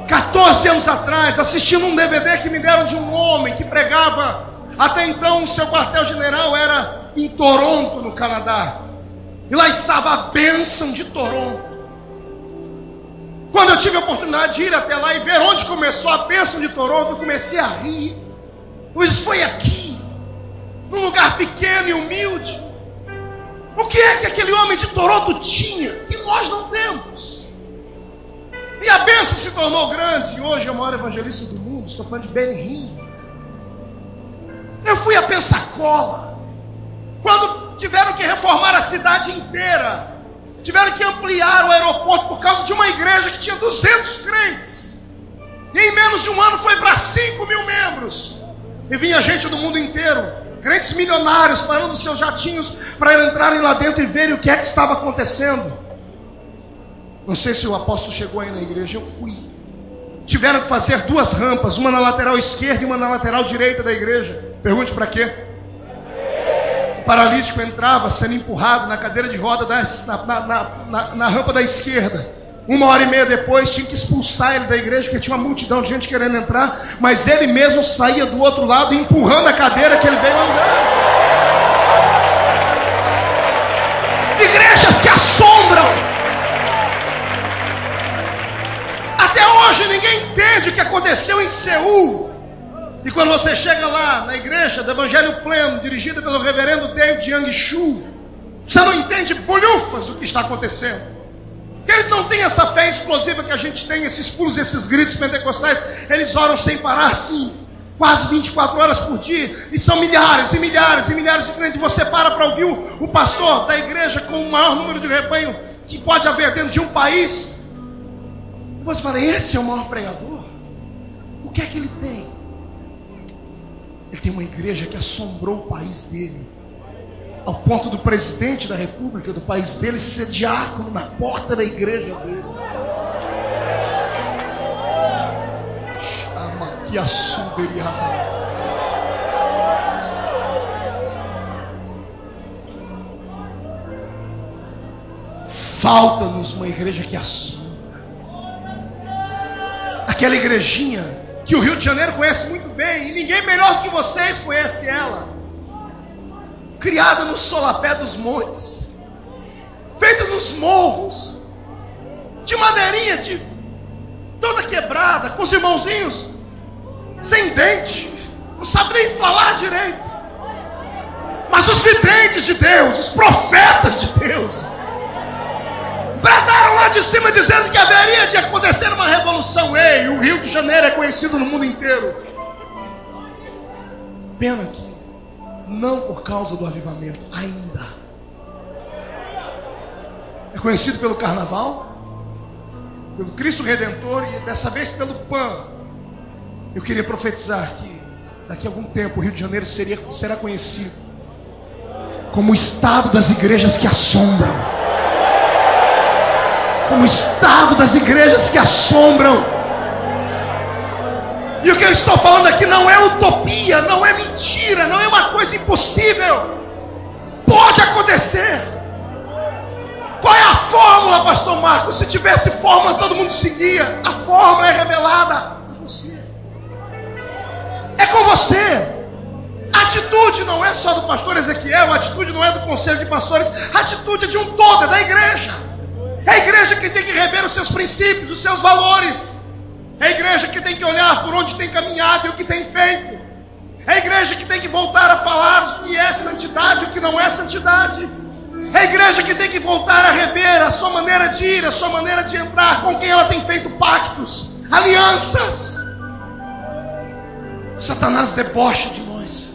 14 anos atrás, assistindo um DVD que me deram de um homem que pregava. Até então o seu quartel-general era em Toronto, no Canadá, e lá estava a bênção de Toronto. Quando eu tive a oportunidade de ir até lá e ver onde começou a bênção de Toronto, eu comecei a rir. Pois foi aqui, num lugar pequeno e humilde. O que é que aquele homem de Toronto tinha que nós não temos? E a bênção se tornou grande, e hoje é o maior evangelista do mundo. Estou falando de Benny Hinn. Eu fui a Pensacola, quando tiveram que reformar a cidade inteira. Tiveram que ampliar o aeroporto por causa de uma igreja que tinha 200 crentes. E em menos de um ano foi para 5 mil membros. E vinha gente do mundo inteiro, crentes milionários, parando seus jatinhos para entrarem lá dentro e verem o que é que estava acontecendo. Não sei se o apóstolo chegou aí na igreja, eu fui. Tiveram que fazer 2 rampas, uma na lateral esquerda e uma na lateral direita da igreja. Pergunte para quê? O paralítico entrava sendo empurrado na cadeira de roda na rampa da esquerda. 1h30 depois tinha que expulsar ele da igreja, porque tinha uma multidão de gente querendo entrar, mas ele mesmo saía do outro lado empurrando a cadeira que ele veio andando. Igrejas que assombram. Até hoje ninguém entende o que aconteceu em Seul. E quando você chega lá na igreja do Evangelho Pleno, dirigida pelo reverendo David Young Shu, você não entende bolhufas do que está acontecendo. Eles não têm essa fé explosiva que a gente tem, esses pulos, esses gritos pentecostais. Eles oram sem parar assim, quase 24 horas por dia, e são milhares e milhares e milhares de crentes. Você para ouvir o pastor da igreja com o maior número de rebanho que pode haver dentro de um país, e você fala, esse é o maior pregador? O que é que ele tem? Ele tem uma igreja que assombrou o país dele, ao ponto do presidente da república do país dele ser diácono na porta da igreja dele. Chama que assumberia. Falta-nos uma igreja que assombra. Aquela igrejinha que o Rio de Janeiro conhece muito bem, e ninguém melhor que vocês conhece ela. Criada no solapé dos montes, feita nos morros, de madeirinha, toda quebrada, com os irmãozinhos sem dente, não sabe nem falar direito. Mas os videntes de Deus, os profetas de Deus, bradaram lá de cima dizendo que haveria de acontecer uma revolução. Ei, o Rio de Janeiro é conhecido no mundo inteiro. Pena que não por causa do avivamento ainda. É conhecido pelo carnaval, pelo Cristo Redentor e dessa vez pelo PAN. Eu queria profetizar que daqui a algum tempo o Rio de Janeiro será conhecido como o estado das igrejas que assombram. Como o estado das igrejas que assombram. E o que eu estou falando aqui não é utopia, não é mentira, não é uma coisa impossível. Pode acontecer. Qual é a fórmula, pastor Marcos? Se tivesse fórmula, todo mundo seguia. A fórmula é revelada a você. É com você. A atitude não é só do pastor Ezequiel, a atitude não é do conselho de pastores, a atitude é de um todo, é da igreja. É a igreja que tem que rever os seus princípios, os seus valores. É a igreja que tem que olhar por onde tem caminhado e o que tem feito. É a igreja que tem que voltar a falar o que é santidade e o que não é santidade. É a igreja que tem que voltar a rever a sua maneira de ir, a sua maneira de entrar, com quem ela tem feito pactos, alianças. Satanás debocha de nós.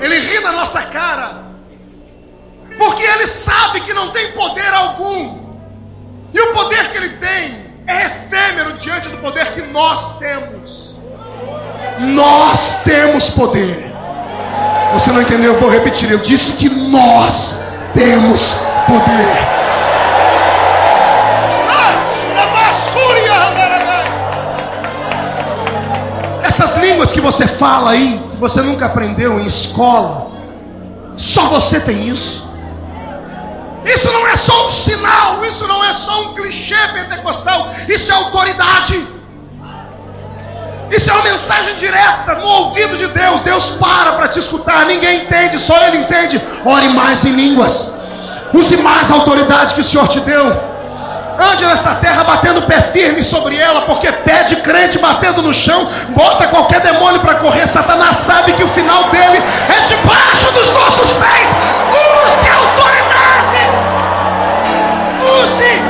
Ele ri na nossa cara, porque ele sabe que não tem poder algum. E o poder que ele tem é efêmero diante do poder que nós temos. Nós temos poder. Você não entendeu? Eu vou repetir. Eu disse que nós temos poder. Essas línguas que você fala aí, que você nunca aprendeu em escola, só você tem isso. Isso não é só um sinal, isso não é só um clichê pentecostal, isso é autoridade. Isso é uma mensagem direta no ouvido de Deus. Deus para te escutar, ninguém entende, só Ele entende. Ore mais em línguas, use mais a autoridade que o Senhor te deu. Ande nessa terra batendo o pé firme sobre ela, porque pé de crente batendo no chão bota qualquer demônio para correr. Satanás sabe que o final dele é debaixo dos nossos pés. Use a autoridade, use.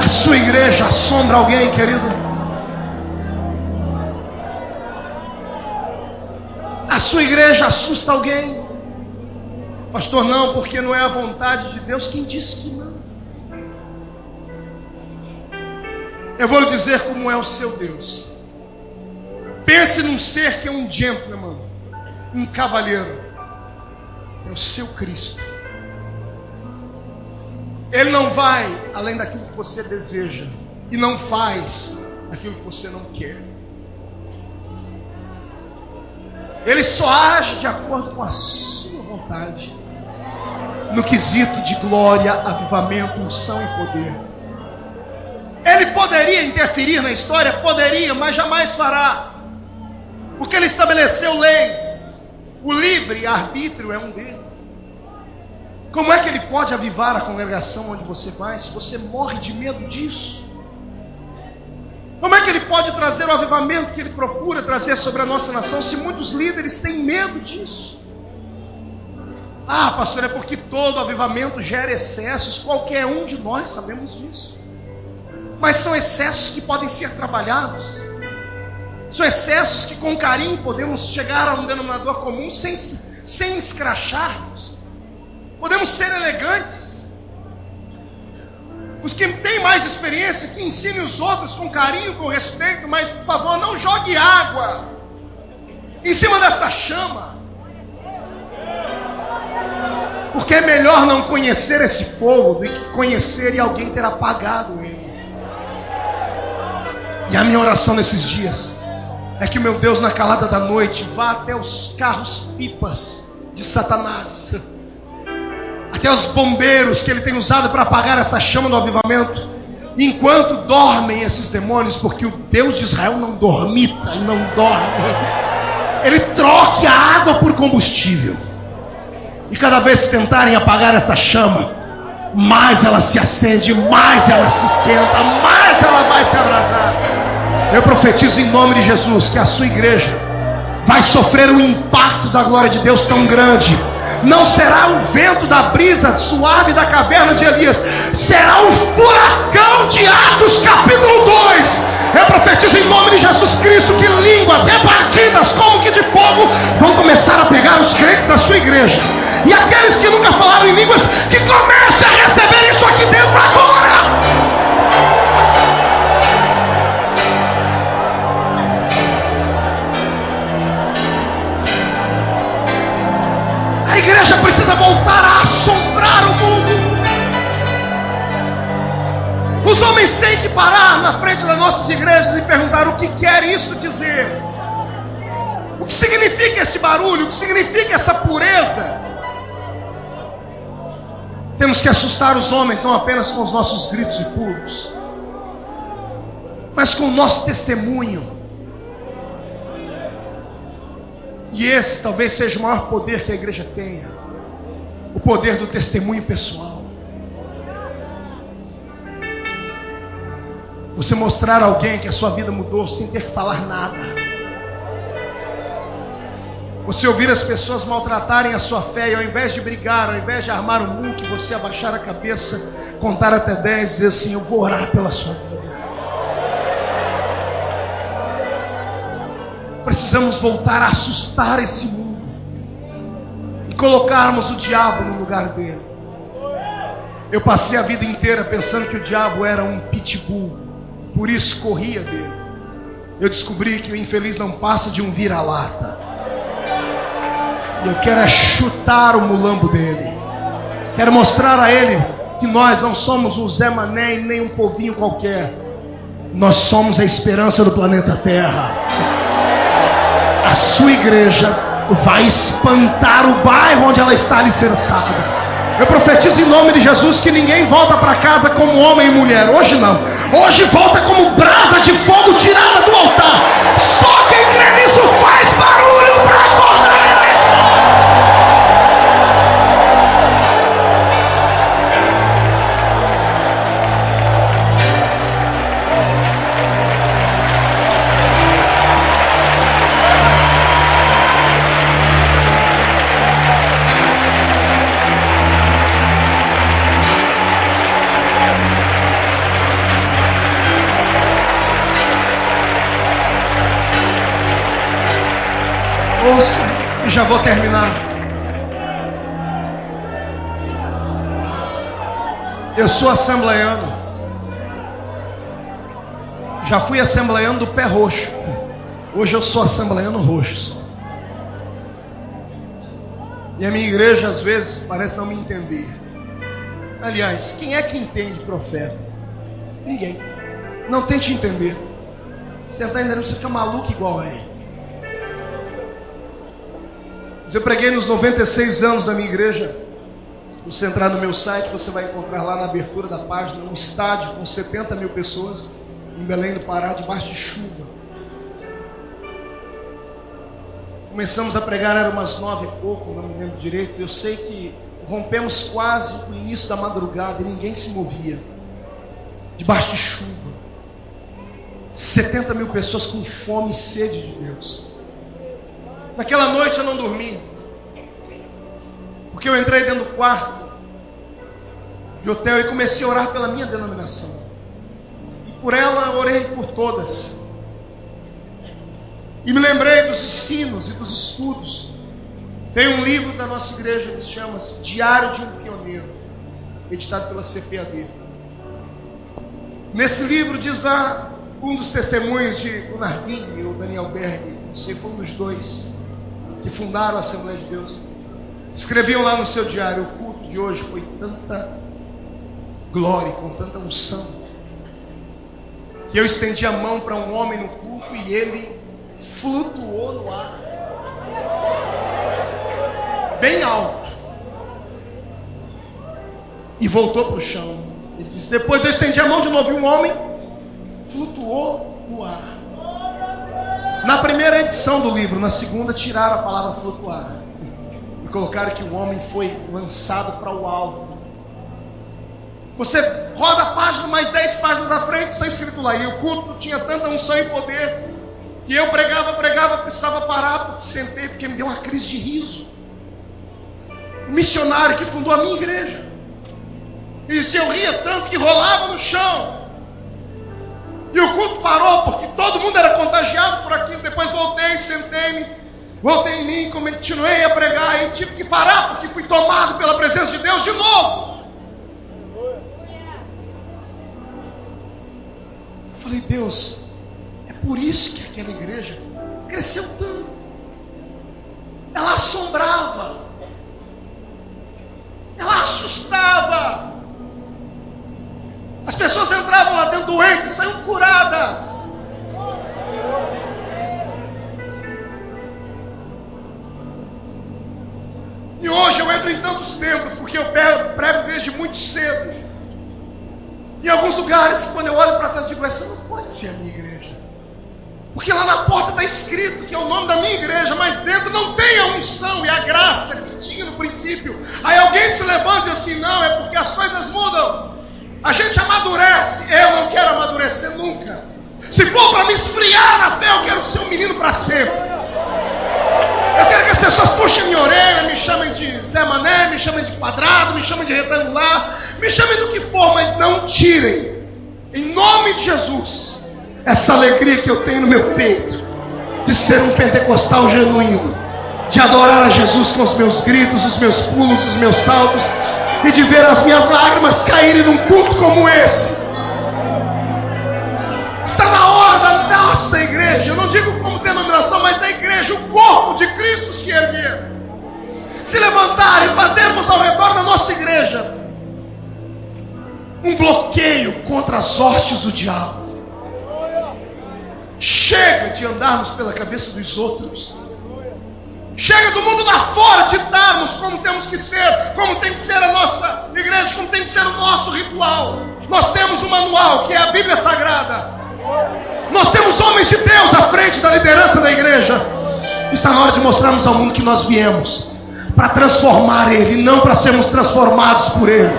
A sua igreja assombra alguém, querido? A sua igreja assusta alguém? Pastor, não, porque não é a vontade de Deus. Quem disse que não? Eu vou lhe dizer como é o seu Deus. Pense num ser que é um gentleman, um cavalheiro. É o seu Cristo. Ele não vai além daquilo que você deseja e não faz aquilo que você não quer. Ele só age de acordo com a sua vontade, no quesito de glória, avivamento, unção e poder. Ele poderia interferir na história? Poderia, mas jamais fará, porque Ele estabeleceu leis. O livre arbítrio é um deles. Como é que Ele pode avivar a congregação onde você vai, se você morre de medo disso? Como é que Ele pode trazer o avivamento que Ele procura trazer sobre a nossa nação, se muitos líderes têm medo disso? Ah, pastor, é porque todo avivamento gera excessos. Qualquer um de nós sabemos disso. Mas são excessos que podem ser trabalhados. São excessos que com carinho podemos chegar a um denominador comum sem escracharmos. Podemos ser elegantes. Os que têm mais experiência, que ensinem os outros com carinho, com respeito, mas por favor, não jogue água em cima desta chama, porque é melhor não conhecer esse fogo do que conhecer e alguém ter apagado ele. E a minha oração nesses dias é que o meu Deus, na calada da noite, vá até os carros-pipas de Satanás, até os bombeiros que ele tem usado para apagar esta chama do avivamento, enquanto dormem esses demônios, porque o Deus de Israel não dormita e não dorme. Ele troque a água por combustível, e cada vez que tentarem apagar esta chama, mais ela se acende, mais ela se esquenta, mais ela vai se abrasar. Eu profetizo em nome de Jesus que a sua igreja vai sofrer um impacto da glória de Deus tão grande. Não será o vento da brisa suave da caverna de Elias, será o furacão de Atos capítulo 2. Eu profetizo em nome de Jesus Cristo que línguas repartidas como que de fogo vão começar a pegar os crentes da sua igreja. E aqueles que nunca falaram em línguas, que comecem a receber isso aqui dentro agora. A igreja precisa voltar a assombrar o mundo. Os homens têm que parar na frente das nossas igrejas e perguntar o que quer isso dizer. O que significa esse barulho? O que significa essa pureza? Temos que assustar os homens não apenas com os nossos gritos e pulos, mas com o nosso testemunho. E esse talvez seja o maior poder que a igreja tenha, o poder do testemunho pessoal. Você mostrar a alguém que a sua vida mudou sem ter que falar nada. Você ouvir as pessoas maltratarem a sua fé e ao invés de brigar, ao invés de armar um muque, você abaixar a cabeça, contar até 10 e dizer assim: eu vou orar pela sua vida. Precisamos voltar a assustar esse mundo e colocarmos o diabo no lugar dele. Eu passei a vida inteira pensando que o diabo era um pitbull, por isso corria dele. Eu descobri que o infeliz não passa de um vira-lata. E eu quero chutar o mulambo dele. Quero mostrar a ele que nós não somos um Zé Mané nem um povinho qualquer. Nós somos a esperança do planeta Terra. A sua igreja vai espantar o bairro onde ela está alicerçada. Eu profetizo em nome de Jesus que ninguém volta para casa como homem e mulher. Hoje não. Hoje volta como brasa de fogo tirada do altar. Só quem crê nisso faz barulho para acordar a igreja. Ouça, e já vou terminar. Eu sou assembleiano. Já fui assembleiano do pé roxo. Hoje eu sou assembleiano roxo só. E a minha igreja às vezes parece não me entender. Aliás, quem é que entende profeta? Ninguém. Não tente entender. Se tentar entender, você fica maluco igual a ele. Eu preguei nos 96 anos da minha igreja. Se você entrar no meu site, você vai encontrar lá na abertura da página um estádio com 70 mil pessoas em Belém do Pará, debaixo de chuva. Começamos a pregar, era umas 9 e pouco, não me lembro direito. Eu sei que rompemos quase no início da madrugada e ninguém se movia, debaixo de chuva. 70 mil pessoas com fome e sede de Deus. Naquela noite eu não dormi, porque eu entrei dentro do quarto de hotel e comecei a orar pela minha denominação. E por ela orei por todas. E me lembrei dos ensinos e dos estudos. Tem um livro da nossa igreja que se chama Diário de um Pioneiro, editado pela CPAD. Nesse livro diz lá um dos testemunhos de Nardini ou Daniel Berg, não sei, foi um dos dois que fundaram a Assembleia de Deus. Escreviam lá no seu diário: o culto de hoje foi tanta glória, com tanta unção, que eu estendi a mão para um homem no culto e ele flutuou no ar, bem alto, e voltou para o chão. Ele disse: depois eu estendi a mão de novo e um homem flutuou no ar. Na primeira edição do livro, na segunda tiraram a palavra flutuar e colocaram que o homem foi lançado para o alto. Você roda a página, mais 10 páginas à frente, está escrito lá: e o culto tinha tanta unção e poder, que eu pregava, precisava parar, porque sentei, porque me deu uma crise de riso. O missionário que fundou a minha igreja, ele disse: eu ria tanto que rolava no chão. E o culto parou, porque todo mundo era contagiado por aquilo. Depois voltei, sentei-me, voltei em mim, continuei a pregar, e tive que parar, porque fui tomado pela presença de Deus de novo. Eu falei: Deus, é por isso que aquela igreja cresceu tanto. Ela assombrava, ela assustava. As pessoas entravam lá dentro doentes e saíam curadas. E hoje eu entro em tantos templos, porque eu prego desde muito cedo. Em alguns lugares que quando eu olho para trás, eu digo, essa não pode ser a minha igreja. Porque lá na porta está escrito que é o nome da minha igreja, mas dentro não tem a unção e a graça que tinha no princípio. Aí alguém se levanta e diz assim, não, é porque as coisas mudam. A gente amadurece. Eu não quero amadurecer nunca. Se for para me esfriar na fé, eu quero ser um menino para sempre. Eu quero que as pessoas puxem minha orelha, me chamem de Zé Mané, me chamem de quadrado, me chamem de retangular, me chamem do que for, mas não tirem, em nome de Jesus, essa alegria que eu tenho no meu peito, de ser um pentecostal genuíno, de adorar a Jesus com os meus gritos, os meus pulos, os meus saltos, e de ver as minhas lágrimas caírem num culto como esse. Está na hora da nossa igreja, eu não digo como denominação, mas da igreja, o corpo de Cristo se erguer, se levantar e fazermos ao redor da nossa igreja um bloqueio contra as hostes do diabo. Chega de andarmos pela cabeça dos outros. Chega do mundo lá fora de darmos como temos que ser, como tem que ser a nossa igreja, como tem que ser o nosso ritual. Nós temos um manual que é a Bíblia Sagrada. Nós temos homens de Deus à frente da liderança da igreja. Está na hora de mostrarmos ao mundo que nós viemos para transformar ele, não para sermos transformados por ele.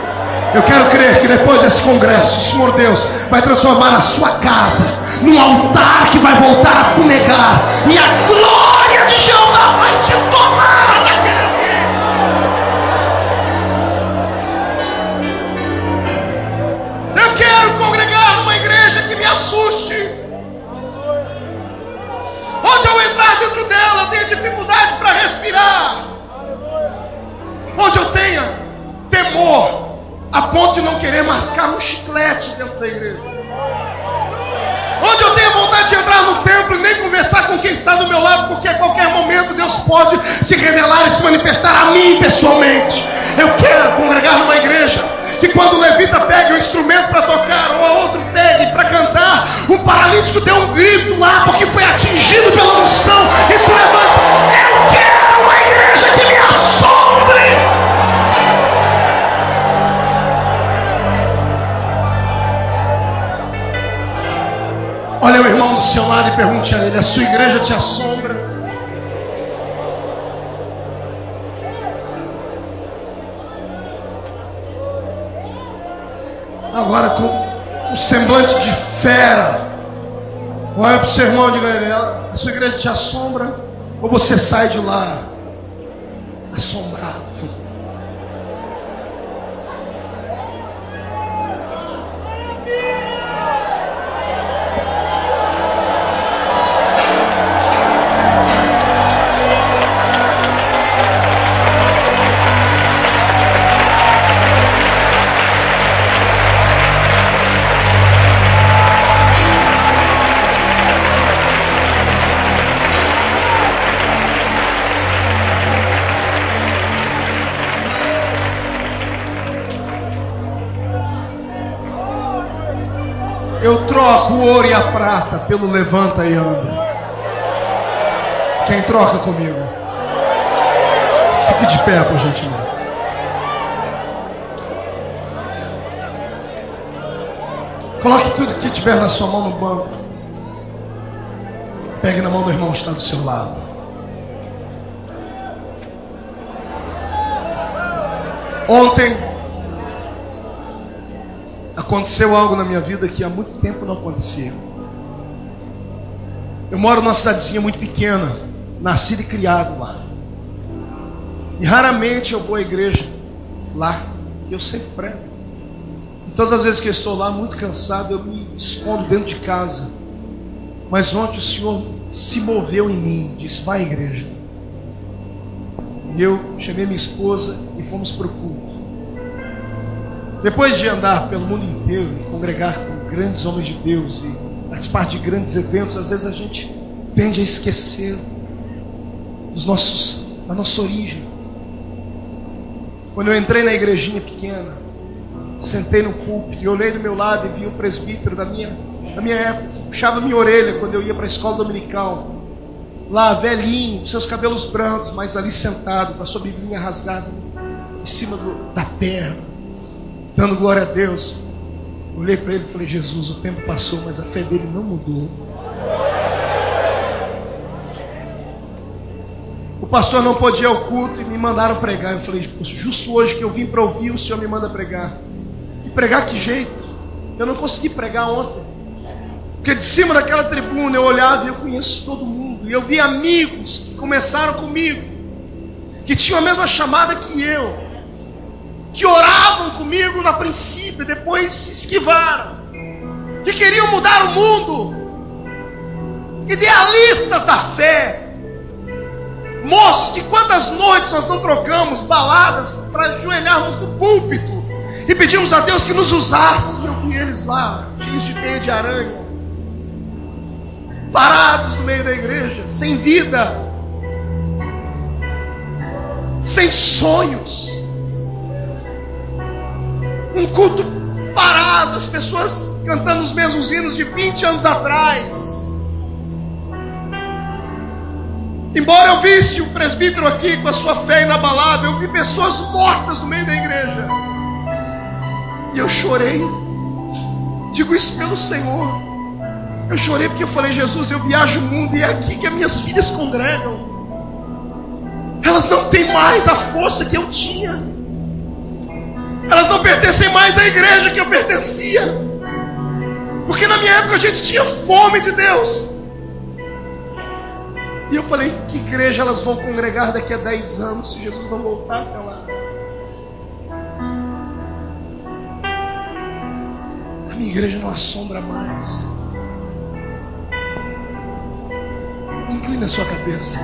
Eu quero crer que depois desse congresso, o Senhor Deus vai transformar a sua casa num altar que vai voltar a fumegar, e a glória de Jeová vai te tomar naquele ambiente. Eu quero congregar numa igreja que me assuste, onde ao entrar dentro dela eu tenha dificuldade para respirar, onde eu tenha temor a ponto de não querer mascar um chiclete dentro da igreja, onde eu tenho vontade de entrar no templo e nem conversar com quem está do meu lado, porque a qualquer momento Deus pode se revelar e se manifestar a mim pessoalmente. Eu quero congregar numa igreja que quando o levita pegue o instrumento para tocar, ou a outro pegue para cantar, um paralítico dê um grito lá porque foi atingido pela unção e se levante. Eu quero uma igreja que me assombre. Olha o irmão do seu lado e pergunte a ele: a sua igreja te assombra? Agora com um semblante de fera, olha para o seu irmão e diga a ele: a sua igreja te assombra? Ou você sai de lá assombrado? Eu troco o ouro e a prata pelo levanta e anda. Quem troca comigo? Fique de pé, por gentileza. Coloque tudo que tiver na sua mão no banco. Pegue na mão do irmão que está do seu lado. Ontem aconteceu algo na minha vida que há muito tempo não acontecia. Eu moro numa cidadezinha muito pequena, nascido e criado lá. E raramente eu vou à igreja lá, que eu sempre prego. E todas as vezes que eu estou lá, muito cansado, eu me escondo dentro de casa. Mas ontem o Senhor se moveu em mim, disse: vai à igreja. E eu chamei minha esposa e fomos para o culto. Depois de andar pelo mundo inteiro e congregar com grandes homens de Deus e participar de grandes eventos, às vezes a gente tende a esquecer da nossa origem. Quando eu entrei na igrejinha pequena, sentei no púlpito e olhei do meu lado e vi o presbítero da minha época, puxava minha orelha quando eu ia para a escola dominical, lá velhinho, seus cabelos brancos, mas ali sentado com a sua biblinha rasgada em cima da perna, dando glória a Deus. Olhei para ele e falei: Jesus, o tempo passou, mas a fé dele não mudou. O pastor não podia ir ao culto e me mandaram pregar. Eu falei: justo hoje que eu vim para ouvir, o Senhor me manda pregar. E pregar que jeito? Eu não consegui pregar ontem, porque de cima daquela tribuna eu olhava e eu conheço todo mundo. E eu vi amigos que começaram comigo, que tinham a mesma chamada que eu, que oravam comigo no princípio, depois se esquivaram, que queriam mudar o mundo, idealistas da fé, moços que quantas noites nós não trocamos baladas para ajoelharmos no púlpito e pedimos a Deus que nos usasse. E eu vi eles lá, cheios de teia de aranha, parados no meio da igreja, sem vida, sem sonhos. Um culto parado, as pessoas cantando os mesmos hinos de 20 anos atrás. Embora eu visse o presbítero aqui com a sua fé inabalável, eu vi pessoas mortas no meio da igreja. E eu chorei. Digo isso pelo Senhor. Eu chorei porque eu falei: Jesus, eu viajo o mundo e é aqui que as minhas filhas congregam. Elas não têm mais a força que eu tinha. Elas não pertencem mais à igreja que eu pertencia. Porque na minha época a gente tinha fome de Deus. E eu falei: que igreja elas vão congregar daqui a 10 anos se Jesus não voltar até lá? A minha igreja não assombra mais. Inclina a sua cabeça.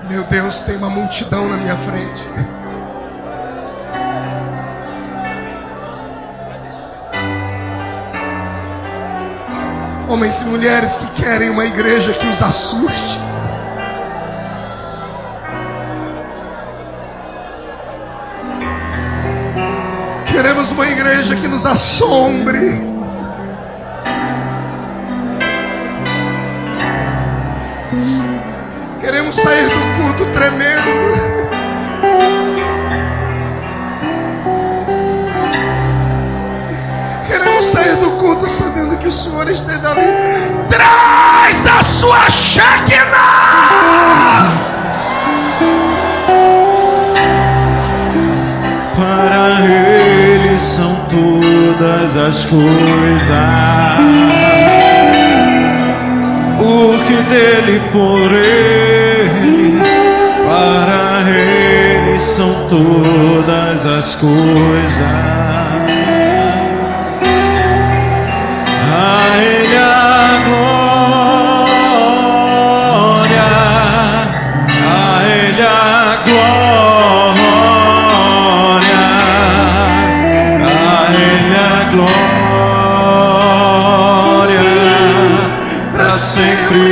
Meu Deus, tem uma multidão na minha frente. Homens e mulheres que querem uma igreja que os assuste. Queremos uma igreja que nos assombre. Queremos sair do culto tremendo. Queremos sair do culto sabendo que o Senhor esteve ali. Traz a sua Shekinah! Para Ele são todas as coisas, porque dele, por Ele, para Ele são todas as coisas. A Ele a glória, a Ele a glória, a Ele a glória, para sempre.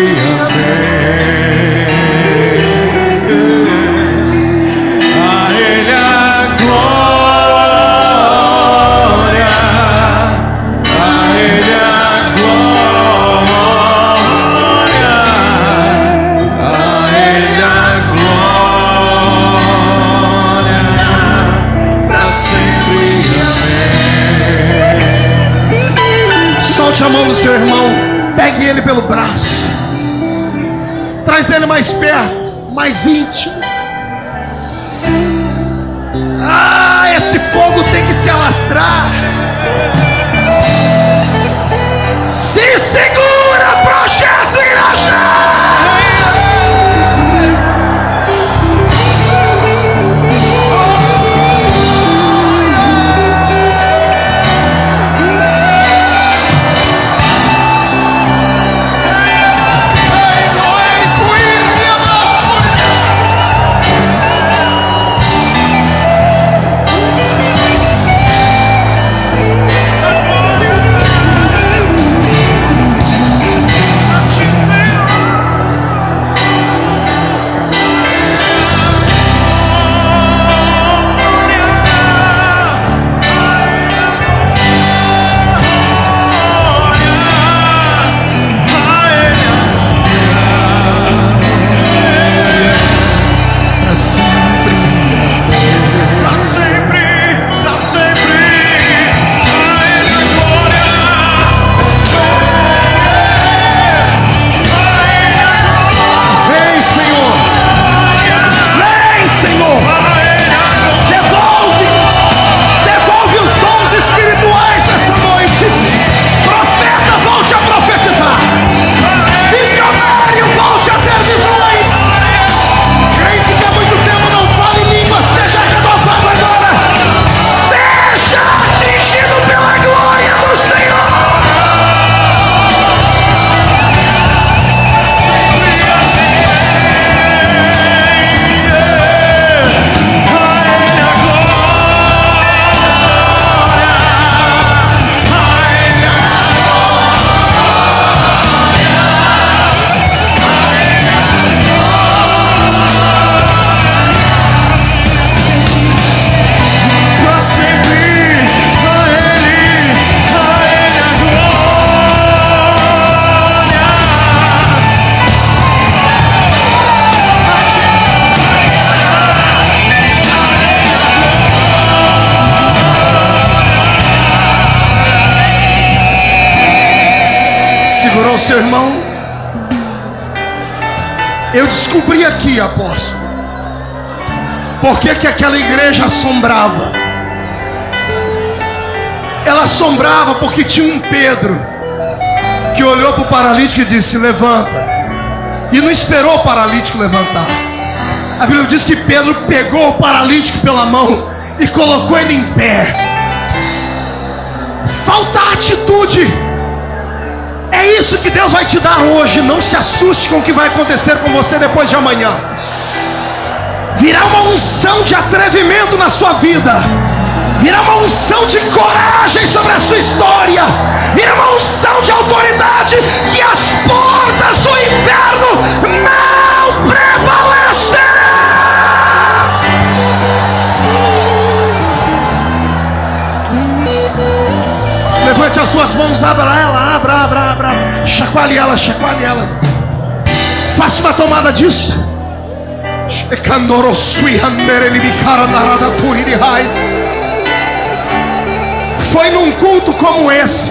Solte a mão do seu irmão, pegue ele pelo braço, traz ele mais perto, mais íntimo. Ah, esse fogo tem que se alastrar. Se segura, projeto Irajá. disse: irmão, eu descobri aqui, apóstolo, por que aquela igreja assombrava. Ela assombrava porque tinha um Pedro que olhou para o paralítico e disse: levanta. E não esperou o paralítico levantar. A Bíblia diz que Pedro pegou o paralítico pela mão e colocou ele em pé. Falta atitude. É isso que Deus vai te dar hoje. Não se assuste com o que vai acontecer com você depois de amanhã. Virá uma unção de atrevimento na sua vida. Virá uma unção de coragem sobre a sua história. Virá uma unção de autoridade. E as portas do inferno não prevalecerão. Levante as duas mãos, abra ela, abra. Chacoalhe elas. Faça uma tomada disso. Foi num culto como esse.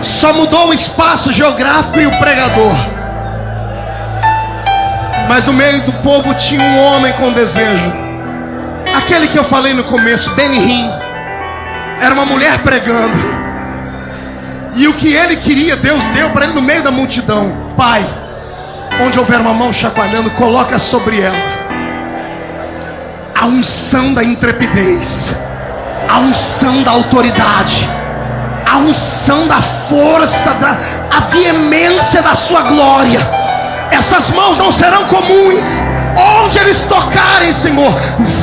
Só mudou o espaço geográfico e o pregador. Mas no meio do povo tinha um homem com desejo. Aquele que eu falei no começo, Benny Hinn. Era uma mulher pregando. E o que ele queria, Deus deu para ele no meio da multidão. Pai, onde houver uma mão chacoalhando, coloca sobre ela a unção da intrepidez, a unção da autoridade, a unção da força, a veemência da sua glória. Essas mãos não serão comuns. Onde eles tocarem, Senhor,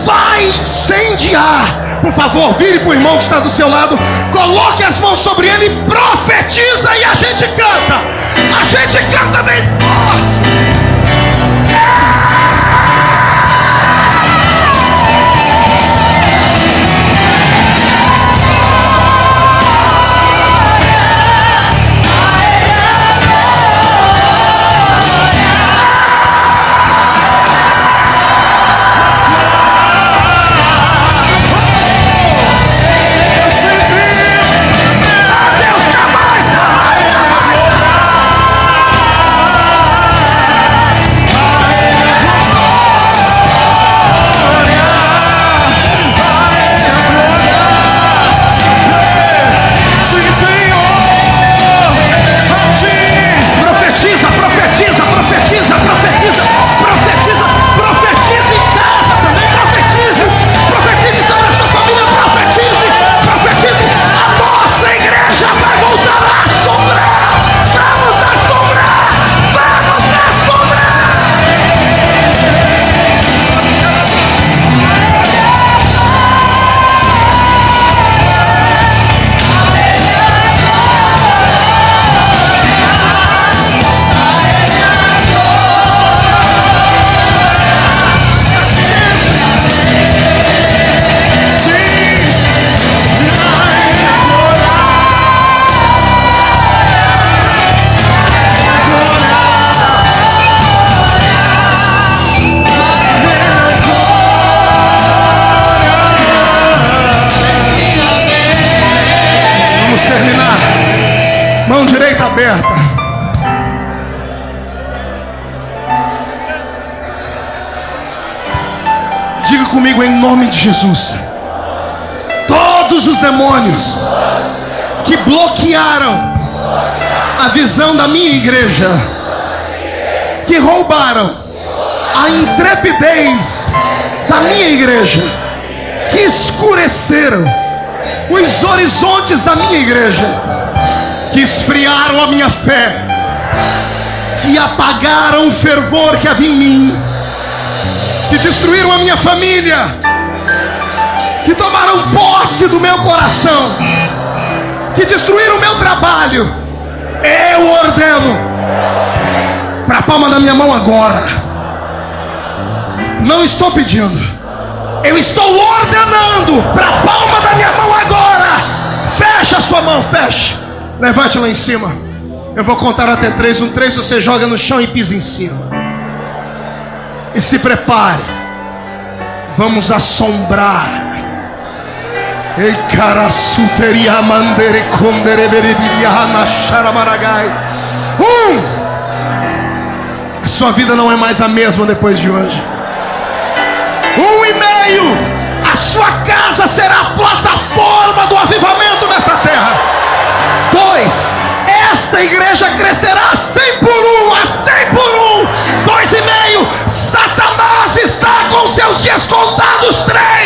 vai incendiar. Por favor, vire para o irmão que está do seu lado, coloque as mãos sobre ele e profetiza. E a gente canta bem forte. Mão direita aberta. Diga comigo em nome de Jesus. Todos os demônios que bloquearam a visão da minha igreja, que roubaram a intrepidez da minha igreja, que escureceram os horizontes da minha igreja, que esfriaram a minha fé, que apagaram o fervor que havia em mim, que destruíram a minha família, que tomaram posse do meu coração, que destruíram o meu trabalho. Eu ordeno para a palma da minha mão agora. Não estou pedindo, eu estou ordenando para a palma da minha mão agora. Fecha a sua mão, fecha. Levante lá em cima. Eu vou contar até 3. 1, 3, você joga no chão e pisa em cima. E se prepare. Vamos assombrar. Ei, carassuteria mandere condere verediana charamaragai. A sua vida não é mais a mesma depois de hoje. 1,5. A sua casa será a plataforma do avivamento nessa terra. 2. Esta igreja crescerá a 100 por 1, a 100 por 1. 2,5. Satanás está com seus dias contados. 3.